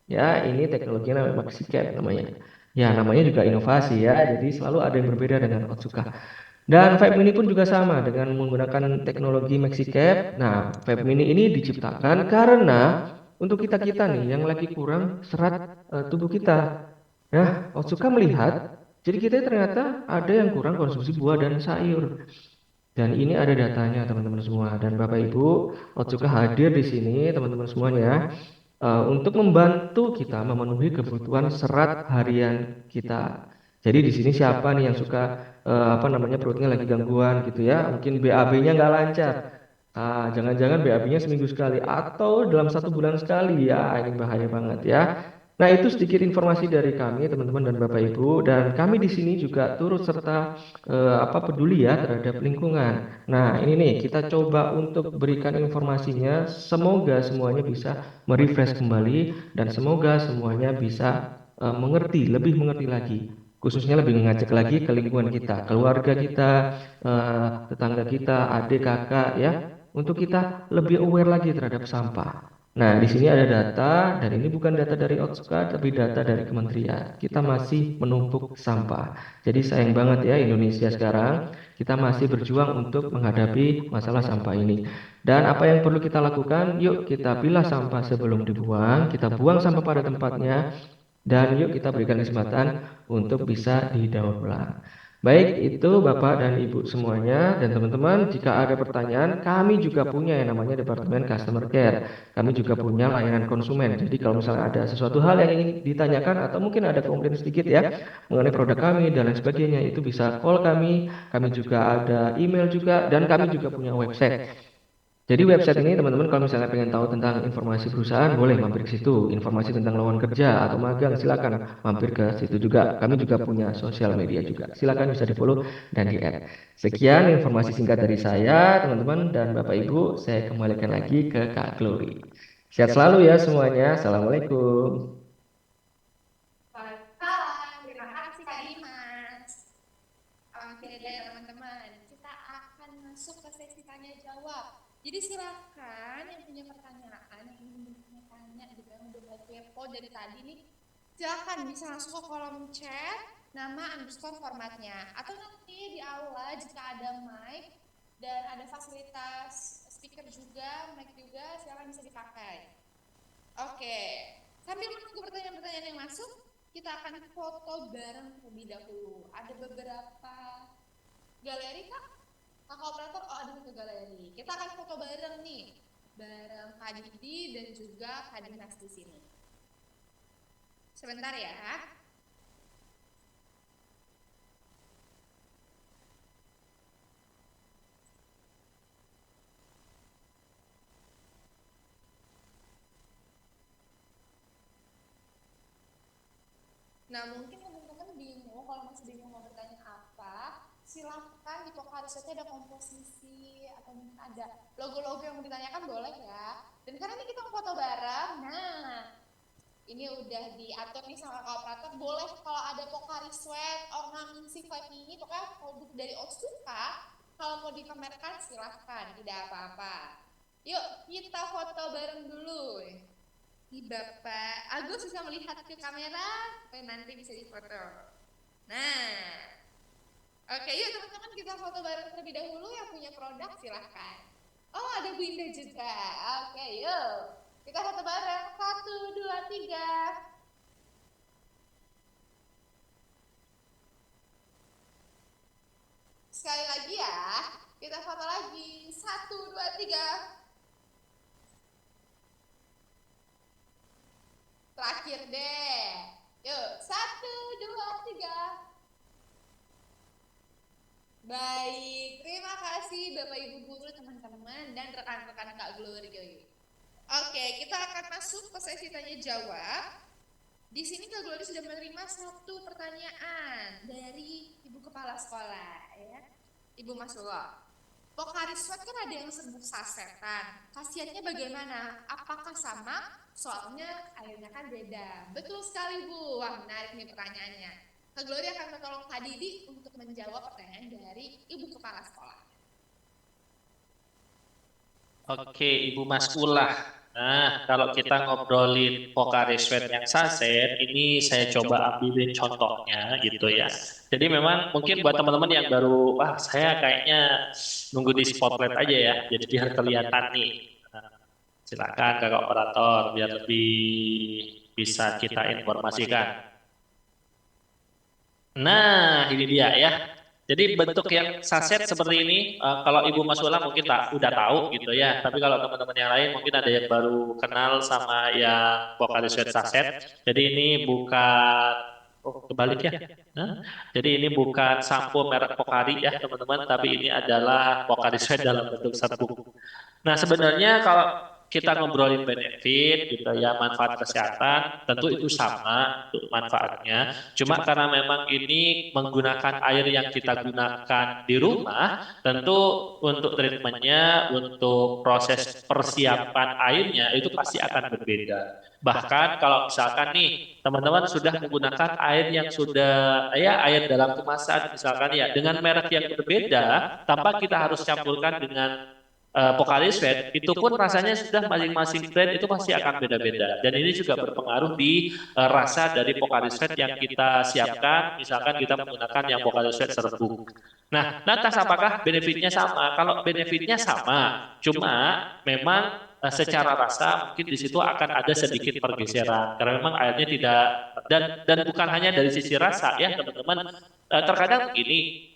Ya, ini teknologinya namanya MaxiCap namanya. Ya, namanya juga inovasi ya, jadi selalu ada yang berbeda dengan Otsuka. Dan Vibe Mini pun juga sama dengan menggunakan teknologi MaxiCap. Nah, Vibe Mini ini diciptakan karena untuk kita-kita nih yang lagi kurang serat tubuh kita. Ya, Otsuka melihat, jadi kita ternyata ada yang kurang konsumsi buah dan sayur. Dan ini ada datanya teman-teman semua. Dan Bapak Ibu, Otsuka hadir di sini teman-teman semuanya untuk membantu kita memenuhi kebutuhan serat harian kita. Jadi di sini siapa nih yang suka apa namanya perutnya lagi gangguan gitu ya? Mungkin BAB-nya nggak lancar. Jangan-jangan BAB-nya seminggu sekali atau dalam 1 bulan sekali ya, ini bahaya banget ya. Nah, itu sedikit informasi dari kami, teman-teman dan Bapak Ibu, dan kami di sini juga turut serta apa peduli ya terhadap lingkungan. Nah, ini nih kita coba untuk berikan informasinya. Semoga semuanya bisa merefresh kembali dan semoga semuanya bisa mengerti, lebih mengerti lagi. Khususnya lebih mengajak lagi ke lingkungan kita, keluarga kita, tetangga kita, adik, kakak ya, untuk kita lebih aware lagi terhadap sampah. Nah, di sini ada data, dan ini bukan data dari Otsuka, tapi data dari kementerian. Kita masih menumpuk sampah. Jadi sayang banget ya Indonesia sekarang, kita masih berjuang untuk menghadapi masalah sampah ini. Dan apa yang perlu kita lakukan? Yuk kita pilah sampah sebelum dibuang, kita buang sampah pada tempatnya, dan yuk kita berikan kesempatan untuk bisa didaur ulang. Baik, itu Bapak dan Ibu semuanya dan teman-teman, jika ada pertanyaan, kami juga punya yang namanya Departemen Customer Care. Kami juga punya layanan konsumen. Jadi kalau misalnya ada sesuatu hal yang ingin ditanyakan atau mungkin ada komplain sedikit ya mengenai produk kami dan lain sebagainya, itu bisa call kami. Kami juga ada email juga dan kami juga punya website. Jadi website ini teman-teman kalau misalnya pengen tahu tentang informasi perusahaan boleh mampir ke situ. Informasi tentang lowongan kerja atau magang silakan mampir ke situ juga. Kami juga punya sosial media juga. Silakan bisa di-follow dan di-add. Sekian informasi singkat dari saya, teman-teman dan Bapak Ibu. Saya kembalikan lagi ke Kak Glory. Sehat selalu ya semuanya. Assalamualaikum.
Waalaikumsalam, terima kasih Kak Dimas. Oke deh teman-teman, kita akan masuk ke sesi tanya jawab. Jadi silakan yang punya pertanyaan, yang ingin bertanya gitu, yang udah mulai kepo dari tadi nih, silakan bisa langsung ke kolom chat, nama underscore formatnya. Atau nanti di aula jika ada mic dan ada fasilitas speaker juga, mic juga, silakan bisa dipakai. Oke, sambil menunggu pertanyaan-pertanyaan yang masuk, kita akan foto bareng terlebih dahulu. Ada beberapa galeri Kak? Kakak operator, oh ada satu galeri. Kita akan foto bareng nih, bareng Kak Didi dan juga Kak Dimas di sini. Sebentar ya. Nah, mungkin teman-teman bingung, kalau masih bingung mau bertanya apa, silahkan di Pokarisnya ada komposisi atau mungkin ada logo-logo yang mau ditanyakan boleh ya. Dan karena ini kita mau foto bareng, nah ini udah diatur nih sama kakak operator, boleh kalau ada Pokari Sweat, ornamen C5 ini, pokoknya produk dari Otsuka, kalau mau dipamerkan silahkan, tidak apa-apa. Yuk kita foto bareng dulu. Ini Bapak Agus bisa melihat ke kamera, nanti bisa difoto. Nah, oke yuk teman-teman kita foto bareng terlebih dahulu. Yang punya produk silahkan. Oh ada Bu Indah juga. Oke yuk kita foto bareng. 1, 2, 3. Sekali lagi ya, kita foto lagi. 1, 2, 3. Terakhir deh. Yuk, 1, 2, 3. Baik, terima kasih Bapak Ibu guru, teman-teman, dan rekan-rekan Kak Glory. Oke, kita akan masuk ke sesi tanya jawab. Di sini Kak Glory sudah menerima satu pertanyaan dari Ibu Kepala Sekolah, ya, Ibu Masula. Pokari Sweat kan ada yang serbuk sasetan. Khasiatnya bagaimana? Apakah sama? Soalnya airnya kan beda. Betul sekali Bu. Wah menarik nih pertanyaannya. Kak Glory akan menolong Kak Didi untuk menjawab pertanyaan dari Ibu Kepala Sekolah.
Oke, Ibu Mas Ulah. Nah, kalau kita ngobrolin Pocari Sweat yang saset, ini saya coba ambilin contohnya gitu ya. Jadi memang mungkin buat teman-teman yang baru, wah saya kayaknya nunggu di spotlight aja ya, jadi biar kelihatan nih. Nah, silakan kakak operator biar lebih bisa kita informasikan. Nah, ini dia ya. Jadi bentuk yang saset seperti ini, kalau Ibu Masula mungkin udah tahu gitu ya. Tapi kalau teman-teman yang lain mungkin ada yang baru kenal sama yang Pocari Sweat saset. Jadi ini bukan, oh kebalik ya. Hah? Jadi ini bukan sampo merek Pocari ya teman-teman, tapi ini adalah Pocari Sweat dalam bentuk serbuk. Nah, sebenarnya kalau kita ngobrolin benefit gitu ya, manfaat kesehatan, tentu itu sama untuk manfaatnya. Cuma karena memang ini menggunakan air yang kita gunakan di rumah, tentu untuk treatmentnya, untuk proses persiapan airnya itu pasti akan berbeda. Bahkan kalau misalkan nih teman-teman sudah menggunakan air yang sudah ya air dalam kemasan misalkan ya dengan merek yang berbeda, tanpa kita harus campurkan dengan Pocari Sweat itu pun rasanya sudah masing-masing brand itu pasti akan beda-beda dan ini juga berpengaruh di rasa dari Pocari Sweat yang kita siapkan misalkan kita menggunakan yang Pocari Sweat serbuk. Nah, lantas apakah benefitnya sama? Kalau benefitnya sama, cuma memang secara rasa mungkin di situ akan ada sedikit pergeseran karena memang airnya tidak dan bukan hanya dari sisi rasa ya teman-teman. Terkadang begini,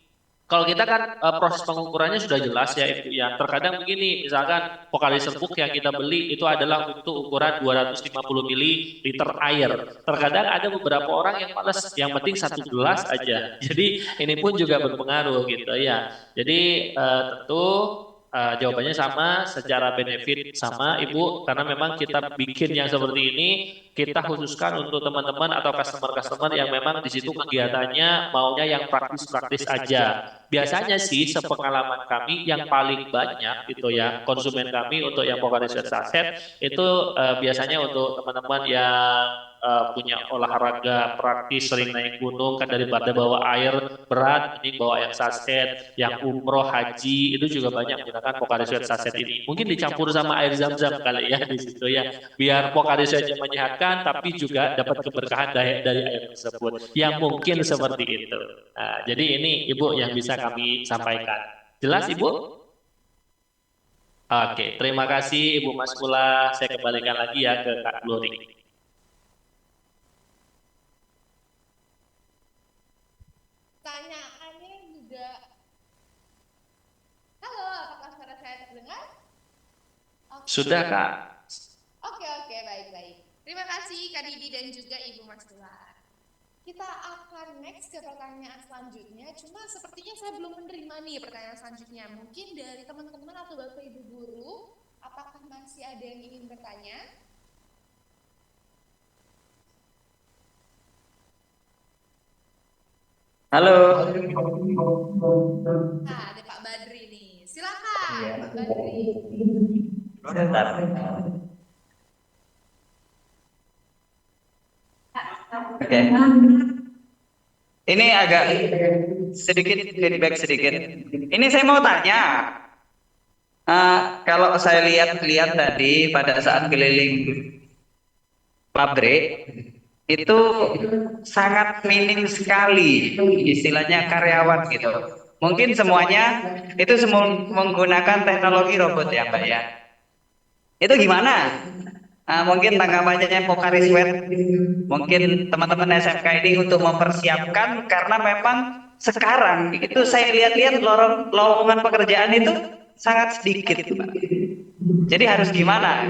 kalau kita kan proses pengukurannya sudah jelas ya itu ya. Terkadang begini, misalkan Pocari serbuk yang kita beli itu adalah untuk ukuran 250 ml air. Terkadang ada beberapa orang yang males, yang penting satu gelas aja. Jadi ini pun juga berpengaruh gitu ya. Jadi tentu jawabannya sama, secara benefit sama Ibu, karena memang kita bikin yang seperti ini, kita khususkan untuk teman-teman atau customer-customer yang memang di situ kegiatannya maunya yang praktis-praktis aja. Biasanya sih sepengalaman kami yang paling banyak itu ya konsumen kami untuk yang Pocari Sweat Saset itu biasanya untuk teman-teman yang punya olahraga praktis sering naik gunung kan daripada bawa air berat ini bawa yang saset yang umroh haji itu juga banyak menggunakan Pocari Sweat saset ini mungkin dicampur sama air zam-zam kali ya di situ ya biar Pocari Sweatnya menyehatkan tapi juga dapat keberkahan dari air tersebut yang mungkin seperti itu. Nah, jadi ini Ibu yang bisa kami sampaikan. Jelas Ibu? Oke, terima kasih Ibu Mas Kula. Saya kembalikan lagi ya ke Kak Glory.
Pertanyaannya juga, halo, apakah suara saya terdengar? Oke.
Sudah Kak.
Oke, baik. Terima kasih Kak Didi dan juga Ibu Mas Tular. Kita akan next ke pertanyaan selanjutnya, cuma sepertinya saya belum menerima nih pertanyaan selanjutnya. Mungkin dari teman-teman atau Bapak Ibu Guru, apakah masih ada yang ingin bertanya?
Halo.
Nah, ada Pak Badri nih. Silakan, Pak Badri.
Sebentar. Oke. Ini agak sedikit feedback sedikit. Ini saya mau tanya. Kalau saya lihat tadi pada saat keliling pabrik itu sangat minim sekali istilahnya karyawan gitu. Mungkin semuanya itu semua menggunakan teknologi robot ya Mbak ya. Itu gimana? Mungkin tanggapannya Pocari Sweat, mungkin teman-teman SMK ini untuk mempersiapkan karena memang sekarang itu saya lihat-lihat lowongan pekerjaan itu sangat sedikit, Mbak. Jadi harus gimana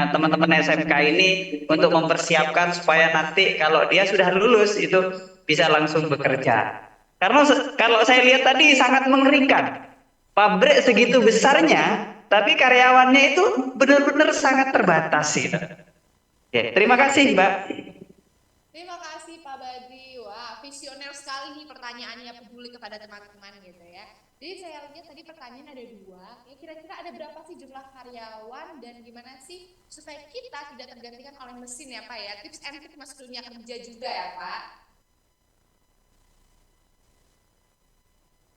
teman-teman SMK ini untuk mempersiapkan supaya nanti kalau dia sudah lulus itu bisa langsung bekerja. Karena kalau saya lihat tadi sangat mengerikan. Pabrik segitu besarnya, tapi karyawannya itu benar-benar sangat terbatas gitu. Oke, terima kasih Mbak.
Terima kasih Pak Badri. Wah, visioner sekali nih pertanyaannya, peduli kepada teman-teman gitu ya. Jadi saya lihat tadi pertanyaan ada 2. Ya, kira-kira ada berapa sih jumlah karyawan dan gimana sih supaya kita tidak tergantikan oleh mesin ya Pak ya. Tips and trick masuk dunia kerja juga ya Pak.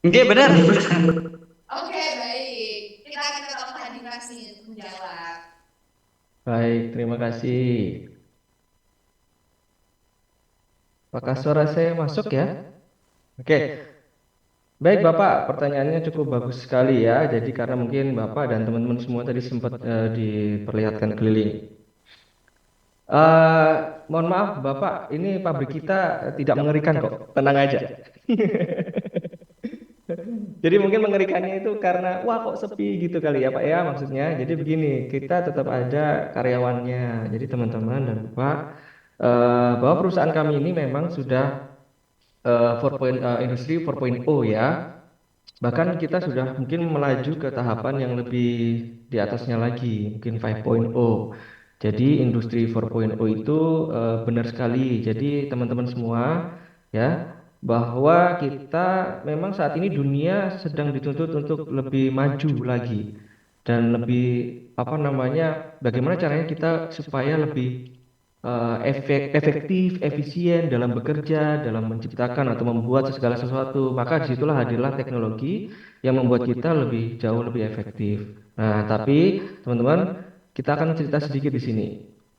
Oke, benar.
Oke, baik. Kita akan ke Dr. Hadi Rasih untuk menjawab.
Baik, terima kasih. Apakah suara saya masuk ya? Oke. Baik Bapak, pertanyaannya cukup bagus sekali ya. Jadi karena mungkin Bapak dan teman-teman semua tadi sempat diperlihatkan keliling. Mohon maaf Bapak, ini pabrik kita tidak mengerikan kok. Tenang aja. Jadi mungkin mengerikannya itu karena wah kok sepi gitu kali ya Pak ya maksudnya. Jadi begini, kita tetap ada karyawannya. Jadi teman-teman dan Bapak bahwa perusahaan kami ini memang sudah 4 industri 4.0 ya. Bahkan kita sudah mungkin melaju ke tahapan yang lebih di atasnya lagi, mungkin 5.0. Jadi industri 4.0 itu benar sekali. Jadi teman-teman semua ya, bahwa kita memang saat ini dunia sedang dituntut untuk lebih maju lagi dan lebih apa namanya, bagaimana caranya kita supaya lebih efektif, efisien dalam bekerja, dalam menciptakan atau membuat segala sesuatu. Maka disitulah hadirlah teknologi yang membuat kita lebih jauh lebih efektif. Nah, tapi teman-teman, kita akan cerita sedikit di sini.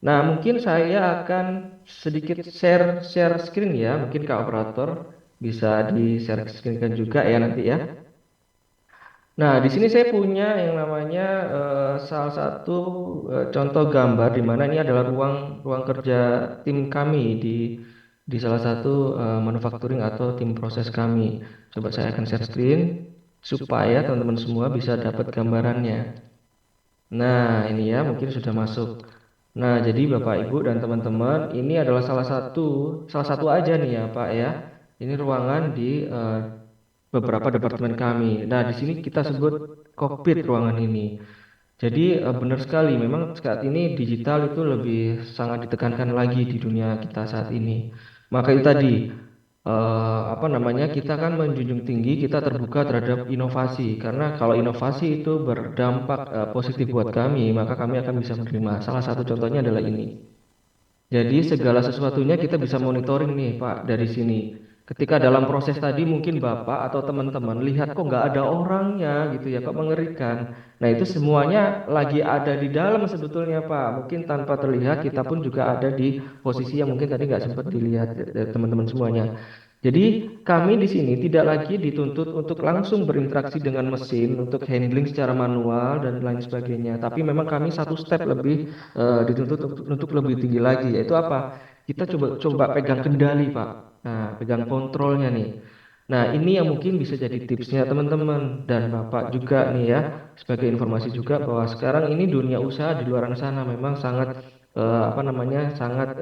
Nah, mungkin saya akan sedikit share screen ya. Mungkin Kak Operator bisa di-share screen juga ya nanti ya. Nah, di sini saya punya yang namanya salah satu contoh gambar di mana ini adalah ruang ruang kerja tim kami di salah satu manufacturing atau tim proses kami. Coba saya akan share screen supaya teman-teman semua bisa dapat gambarannya. Nah, ini ya mungkin sudah masuk. Nah, jadi Bapak Ibu dan teman-teman, ini adalah salah satu aja nih ya Pak ya. Ini ruangan di beberapa departemen kami. Nah, di sini kita sebut kokpit ruangan ini. Jadi benar sekali, memang saat ini digital itu lebih sangat ditekankan lagi di dunia kita saat ini. Maka itu tadi apa namanya, kita kan menjunjung tinggi, kita terbuka terhadap inovasi. Karena kalau inovasi itu berdampak positif buat kami, maka kami akan bisa menerima. Salah satu contohnya adalah ini. Jadi segala sesuatunya kita bisa monitoring nih Pak dari sini. Ketika dalam proses tadi mungkin Bapak atau teman-teman lihat kok nggak ada orangnya gitu ya, kok mengerikan. Nah itu semuanya lagi ada di dalam sebetulnya Pak. Mungkin tanpa terlihat kita pun juga ada di posisi yang mungkin tadi nggak sempat dilihat teman-teman semuanya. Jadi kami di sini tidak lagi dituntut untuk langsung berinteraksi dengan mesin, untuk handling secara manual dan lain sebagainya. Tapi memang kami satu step lebih dituntut untuk lebih tinggi lagi, yaitu apa? Kita coba pegang kendali, Pak. Nah, pegang kontrolnya nih. Nah, ini yang mungkin bisa jadi tipsnya teman-teman dan Bapak juga nih ya, sebagai informasi juga bahwa sekarang ini dunia usaha di luar sana memang sangat apa namanya, sangat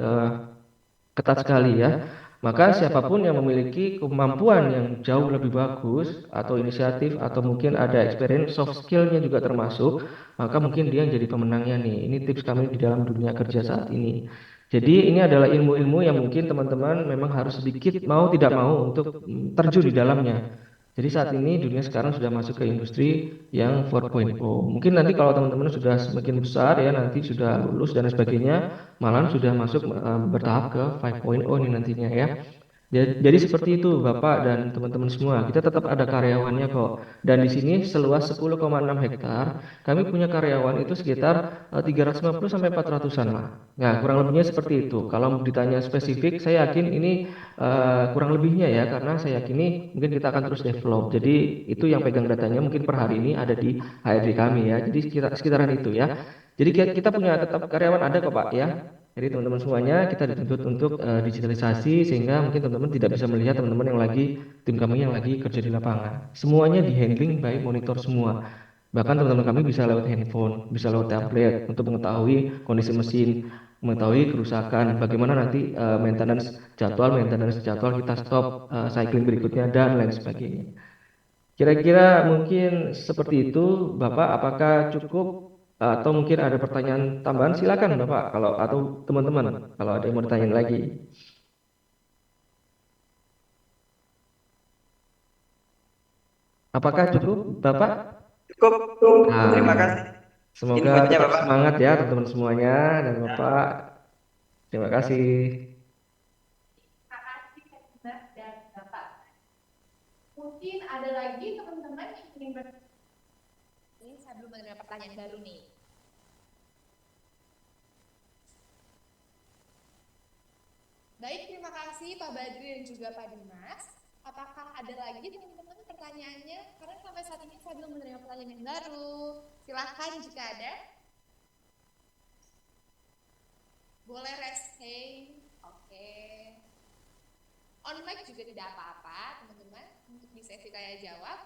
ketat sekali ya. Maka siapapun yang memiliki kemampuan yang jauh lebih bagus atau inisiatif atau mungkin ada experience soft skillnya juga termasuk, maka mungkin dia yang jadi pemenangnya nih. Ini tips kami di dalam dunia kerja saat ini. Jadi ini adalah ilmu-ilmu yang mungkin teman-teman memang harus sedikit mau tidak mau untuk terjun di dalamnya. Jadi saat ini dunia sekarang sudah masuk ke industri yang 4.0. Mungkin nanti kalau teman-teman sudah semakin besar ya, nanti sudah lulus dan sebagainya, malahan sudah masuk bertahap ke 5.0 nih nantinya ya. Jadi seperti itu Bapak dan teman-teman semua. Kita tetap ada karyawannya kok. Dan di sini seluas 10,6 hektar, kami punya karyawan itu sekitar 350 sampai 400-an lah. Nah, kurang lebihnya seperti itu. Kalau ditanya spesifik, saya yakin ini kurang lebihnya ya, karena saya yakini mungkin kita akan terus develop. Jadi itu yang pegang datanya mungkin per hari ini ada di HRD kami ya. Jadi sekitaran itu ya. Jadi kita punya tetap karyawan ada kok Pak ya. Jadi teman-teman semuanya kita dituntut untuk digitalisasi sehingga mungkin teman-teman tidak bisa melihat teman-teman yang lagi tim kami yang lagi kerja di lapangan. Semuanya di handling by monitor semua. Bahkan teman-teman kami bisa lewat handphone, bisa lewat tablet untuk mengetahui kondisi mesin, mengetahui kerusakan, bagaimana nanti maintenance jadwal kita stop cycling berikutnya dan lain sebagainya. Kira-kira mungkin seperti itu, Bapak. Apakah cukup atau mungkin ada pertanyaan tambahan? Silakan, Bapak. Kalau atau teman-teman, kalau ada yang mau ditanyain lagi. Apakah cukup, Bapak?
Cukup. Terima
Nah,
kasih
semoga
infonya
tetap
Bapak.
semangat ya teman-teman semuanya dan Bapak. Terima kasih.
Terima kasih Kak Dimas dan Bapak. Mungkin ada lagi teman-teman yang ingin ini saya belum menerima pertanyaan baru nih. Baik, terima kasih Pak Badri dan juga Pak Dimas. Apakah ada lagi teman-teman pertanyaannya? Karena sampai saat ini saya belum menerima pertanyaan yang baru. Silahkan jika ada. Boleh raise hand. Oke. On mic juga tidak apa-apa, teman-teman, untuk di sesi tanya jawab.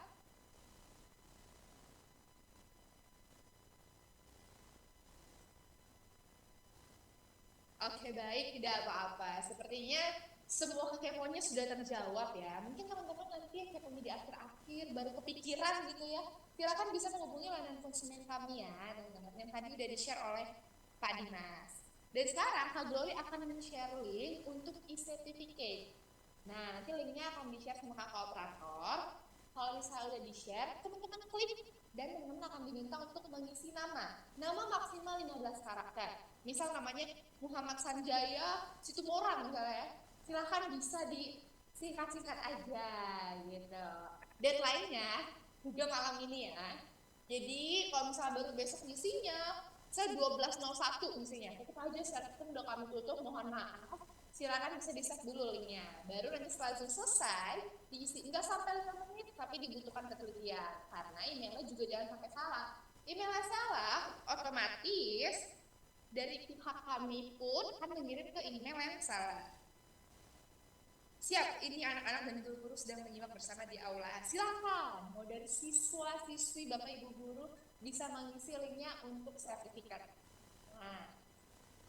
Oke, baik, tidak apa-apa. Sepertinya semua kekepoannya sudah terjawab ya. Mungkin teman-teman nanti yang keponya di akhir-akhir baru kepikiran gitu ya. Silakan bisa menghubungi layanan konsumen kami ya, teman-teman. Yang tadi udah di-share oleh Pak Dimas. Dan sekarang Kak Glory akan men-share link untuk e-certificate. Nah, nanti linknya akan di-share sama kakak operator. Kalau misalnya udah di-share, teman-teman klik dan teman-teman akan diminta untuk mengisi nama. Nama maksimal 15 karakter. Misal namanya Muhammad Sanjaya Situmorang misalnya ya. Silahkan bisa disingkat-singkat aja gitu. Deadline-nya juga malam ini ya. Jadi kalau misalnya baru besok ngisinya, saya 12.01 misinya. Tetap aja server udah kami tutup, mohon maaf. Silakan bisa di-save dulu linknya. Baru nanti setelah selesai, diisi. Enggak sampai 5 menit, tapi dibutuhkan ketelitian. Karena emailnya juga jangan sampai salah. Emailnya salah, otomatis dari pihak kami pun akan mengirim ke email yang salah. Siap, ini anak-anak dan guru sedang menyimak bersama di aula. Silakan, mau dari siswa, siswi, bapak ibu guru bisa mengisi linknya untuk sertifikat. Nah,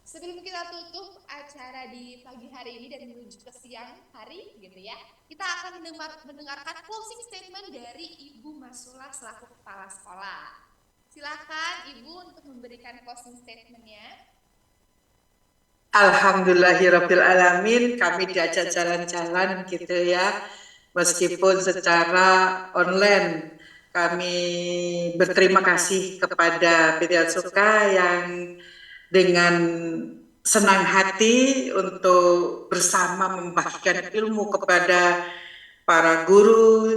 sebelum kita tutup acara di pagi hari ini dan menuju ke siang hari gitu ya, kita akan mendengarkan closing statement dari Ibu Masula selaku kepala sekolah. Silakan Ibu untuk memberikan closing statementnya.
Alhamdulillahirrabbilalamin, kami diajak jalan-jalan gitu ya, meskipun secara online. Kami berterima kasih kepada Bidya Suka yang dengan senang hati untuk bersama membagikan ilmu kepada para guru,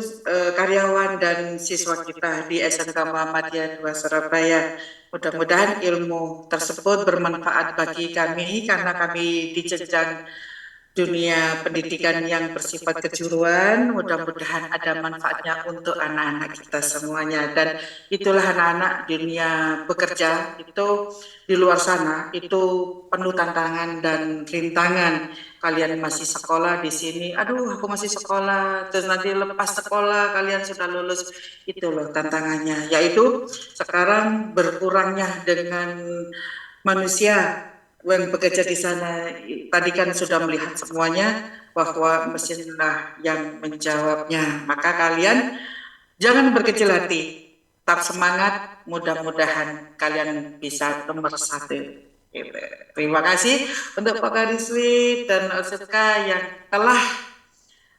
karyawan dan siswa kita di SMK Muhammadiyah 2 Surabaya. Mudah-mudahan ilmu tersebut bermanfaat bagi kami karena kami di jenjang dunia pendidikan yang bersifat kejuruan. Mudah-mudahan ada manfaatnya untuk anak-anak kita semuanya. Dan itulah anak-anak dunia bekerja itu di luar sana itu penuh tantangan dan rintangan. Kalian masih sekolah di sini, aduh aku masih sekolah, terus nanti lepas sekolah kalian sudah lulus, itu loh tantangannya. Yaitu sekarang berkurangnya dengan manusia yang bekerja di sana. Tadi kan sudah melihat semuanya bahwa mesinlah yang menjawabnya. Maka kalian jangan berkecil hati, tetap semangat. Mudah-mudahan kalian bisa nomor 1. Gitu. Terima kasih untuk Pak Kariswi dan OSK yang telah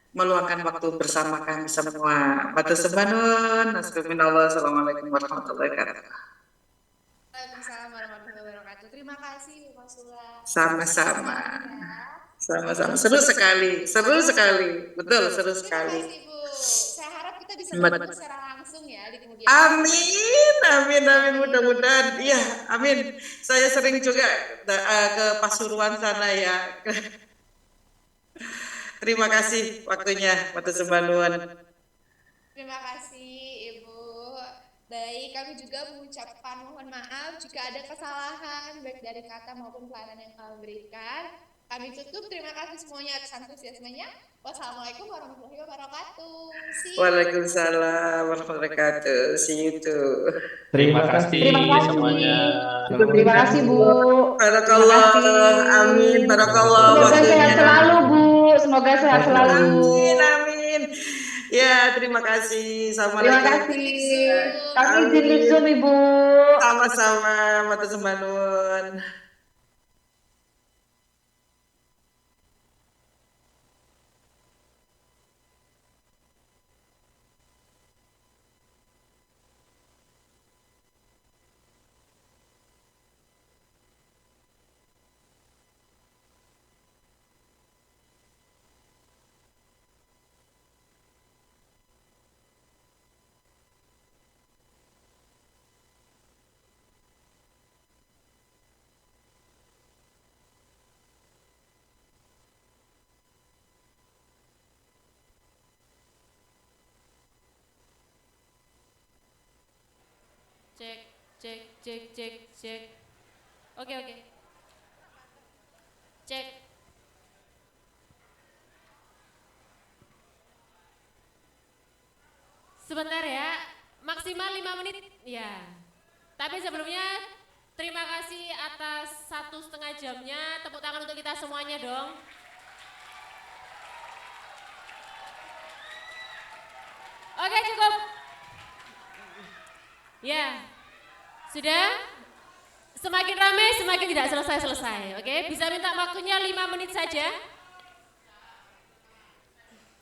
meluangkan waktu bersama kami semua. Matur sembanun. Assalamualaikum warahmatullahi wabarakatuh.
Waalaikumsalam warahmatullahi wabarakatuh. Terima kasih Bu Masula.
Sama-sama. Sama-sama. Seru sekali. Seru sekali. Betul, seru sekali.
Terima kasih Bu. Saya harap kita bisa bertemu secara langsung ya di kemudian.
Amin, amin, amin. Mudah-mudahan. Iya, amin. Saya sering juga ke Pasuruan sana ya. Terima kasih waktunya, Matur Sembanuan.
Terima kasih Ibu. Baik, kami juga mengucapkan mohon maaf jika ada kesalahan baik dari kata maupun pelayanan yang kami berikan. Kami tutup, terima kasih semuanya atas antusiasmenya. Wassalamualaikum warahmatullahi wabarakatuh.
Waalaikumsalam warahmatullahi wabarakatuh. See you too.
Terima kasih semuanya.
Terima kasih Bu.
Barakallah, amin, barakallah.
Semoga sehat selalu Bu. Semoga sehat selalu.
Amin, amin. Ya, terima kasih.
Terima kasih. Kami izin live Zoom Ibu.
Sama-sama, Matur Sembanun.
Cek. Oke. Cek. Sebentar ya, maksimal 5 menit. Ya. Tapi sebelumnya Terima kasih atas 1,5 jamnya. Tepuk tangan untuk kita semuanya dong. Oke, cukup. Ya, sudah. Semakin ramai, semakin tidak selesai-selesai. Oke, bisa minta waktunya 5 menit saja.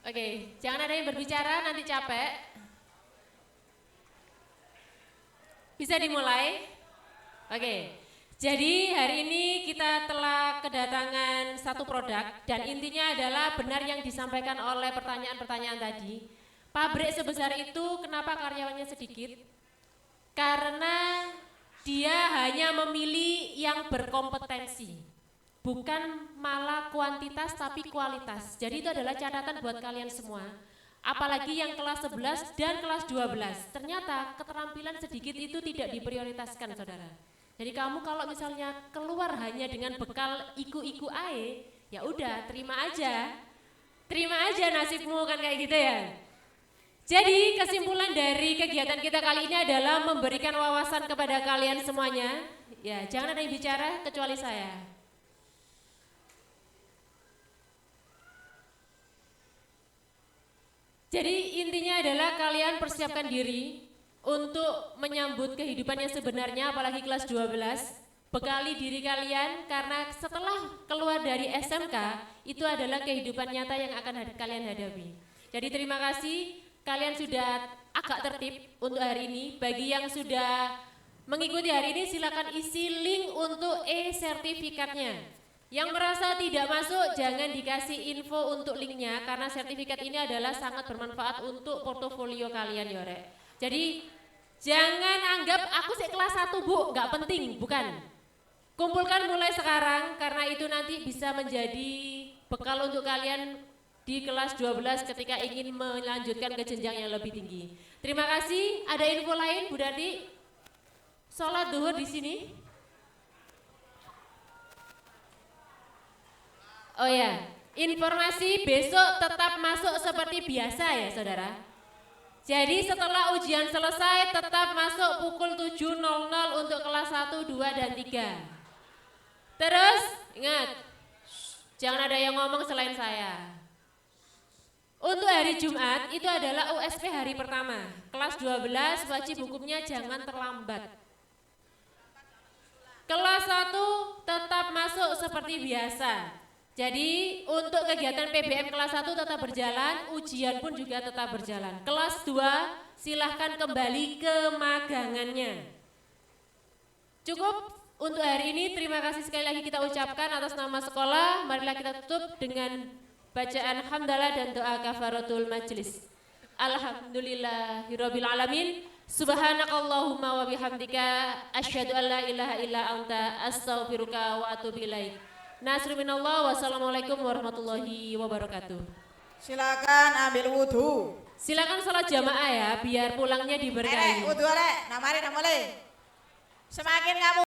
Oke, jangan ada yang berbicara, nanti capek. Bisa dimulai? Oke, jadi hari ini kita telah kedatangan satu produk dan intinya adalah benar yang disampaikan oleh pertanyaan-pertanyaan tadi. Pabrik sebesar itu kenapa karyawannya sedikit? Karena dia hanya memilih yang berkompetensi, bukan malah kuantitas tapi kualitas. Jadi itu adalah catatan buat kalian semua. Apalagi yang kelas 11 dan kelas 12. Ternyata keterampilan sedikit itu tidak diprioritaskan, saudara. Jadi kamu kalau misalnya keluar hanya dengan bekal iku-iku ae, ya udah terima aja nasibmu kan kayak gitu ya. Jadi kesimpulan dari kegiatan kita kali ini adalah memberikan wawasan kepada kalian semuanya. Ya, jangan ada yang bicara kecuali saya. Jadi intinya adalah kalian persiapkan diri untuk menyambut kehidupan yang sebenarnya, apalagi kelas 12. Bekali diri kalian karena setelah keluar dari SMK itu adalah kehidupan nyata yang akan kalian hadapi. Jadi terima kasih. Kalian sudah agak tertib untuk hari ini. Bagi yang sudah mengikuti hari ini silakan isi link untuk e-sertifikatnya. Yang merasa tidak masuk jangan dikasih info untuk linknya karena sertifikat ini adalah sangat bermanfaat untuk portofolio kalian ya Rek. Jadi jangan anggap aku sih kelas 1 Bu, nggak penting, bukan. Kumpulkan mulai sekarang karena itu nanti bisa menjadi bekal untuk kalian di kelas 12 ketika ingin melanjutkan ke jenjang yang lebih tinggi. Terima kasih. Ada info lain Bu Dati? Sholat duhur di sini? Oh ya, informasi besok tetap masuk seperti biasa ya saudara. Jadi setelah ujian selesai tetap masuk pukul 7.00 untuk kelas 1, 2, dan 3. Terus ingat, jangan ada yang ngomong selain saya. Untuk hari Jumat itu adalah USP hari pertama. Kelas 12 wajib hukumnya jangan terlambat. Kelas 1 tetap masuk seperti biasa. Jadi untuk kegiatan PBM kelas 1 tetap berjalan, ujian pun juga tetap berjalan. Kelas 2 silahkan kembali ke magangannya. Cukup untuk hari ini, terima kasih sekali lagi kita ucapkan atas nama sekolah. Marilah kita tutup dengan bacaan hamdalah dan doa kafaratul majlis. Alhamdulillahirabbil alamin. Subhanakallahumma wa bihamdika asyhadu an la ilaha illa anta astaghfiruka wa atubu ilaik. Nasrul minallah, wassalamualaikum warahmatullahi wabarakatuh.
Silakan ambil wudhu.
Silakan sholat jamaah ya, biar pulangnya diberkahi.
Wudhu namari namole. Semakin kamu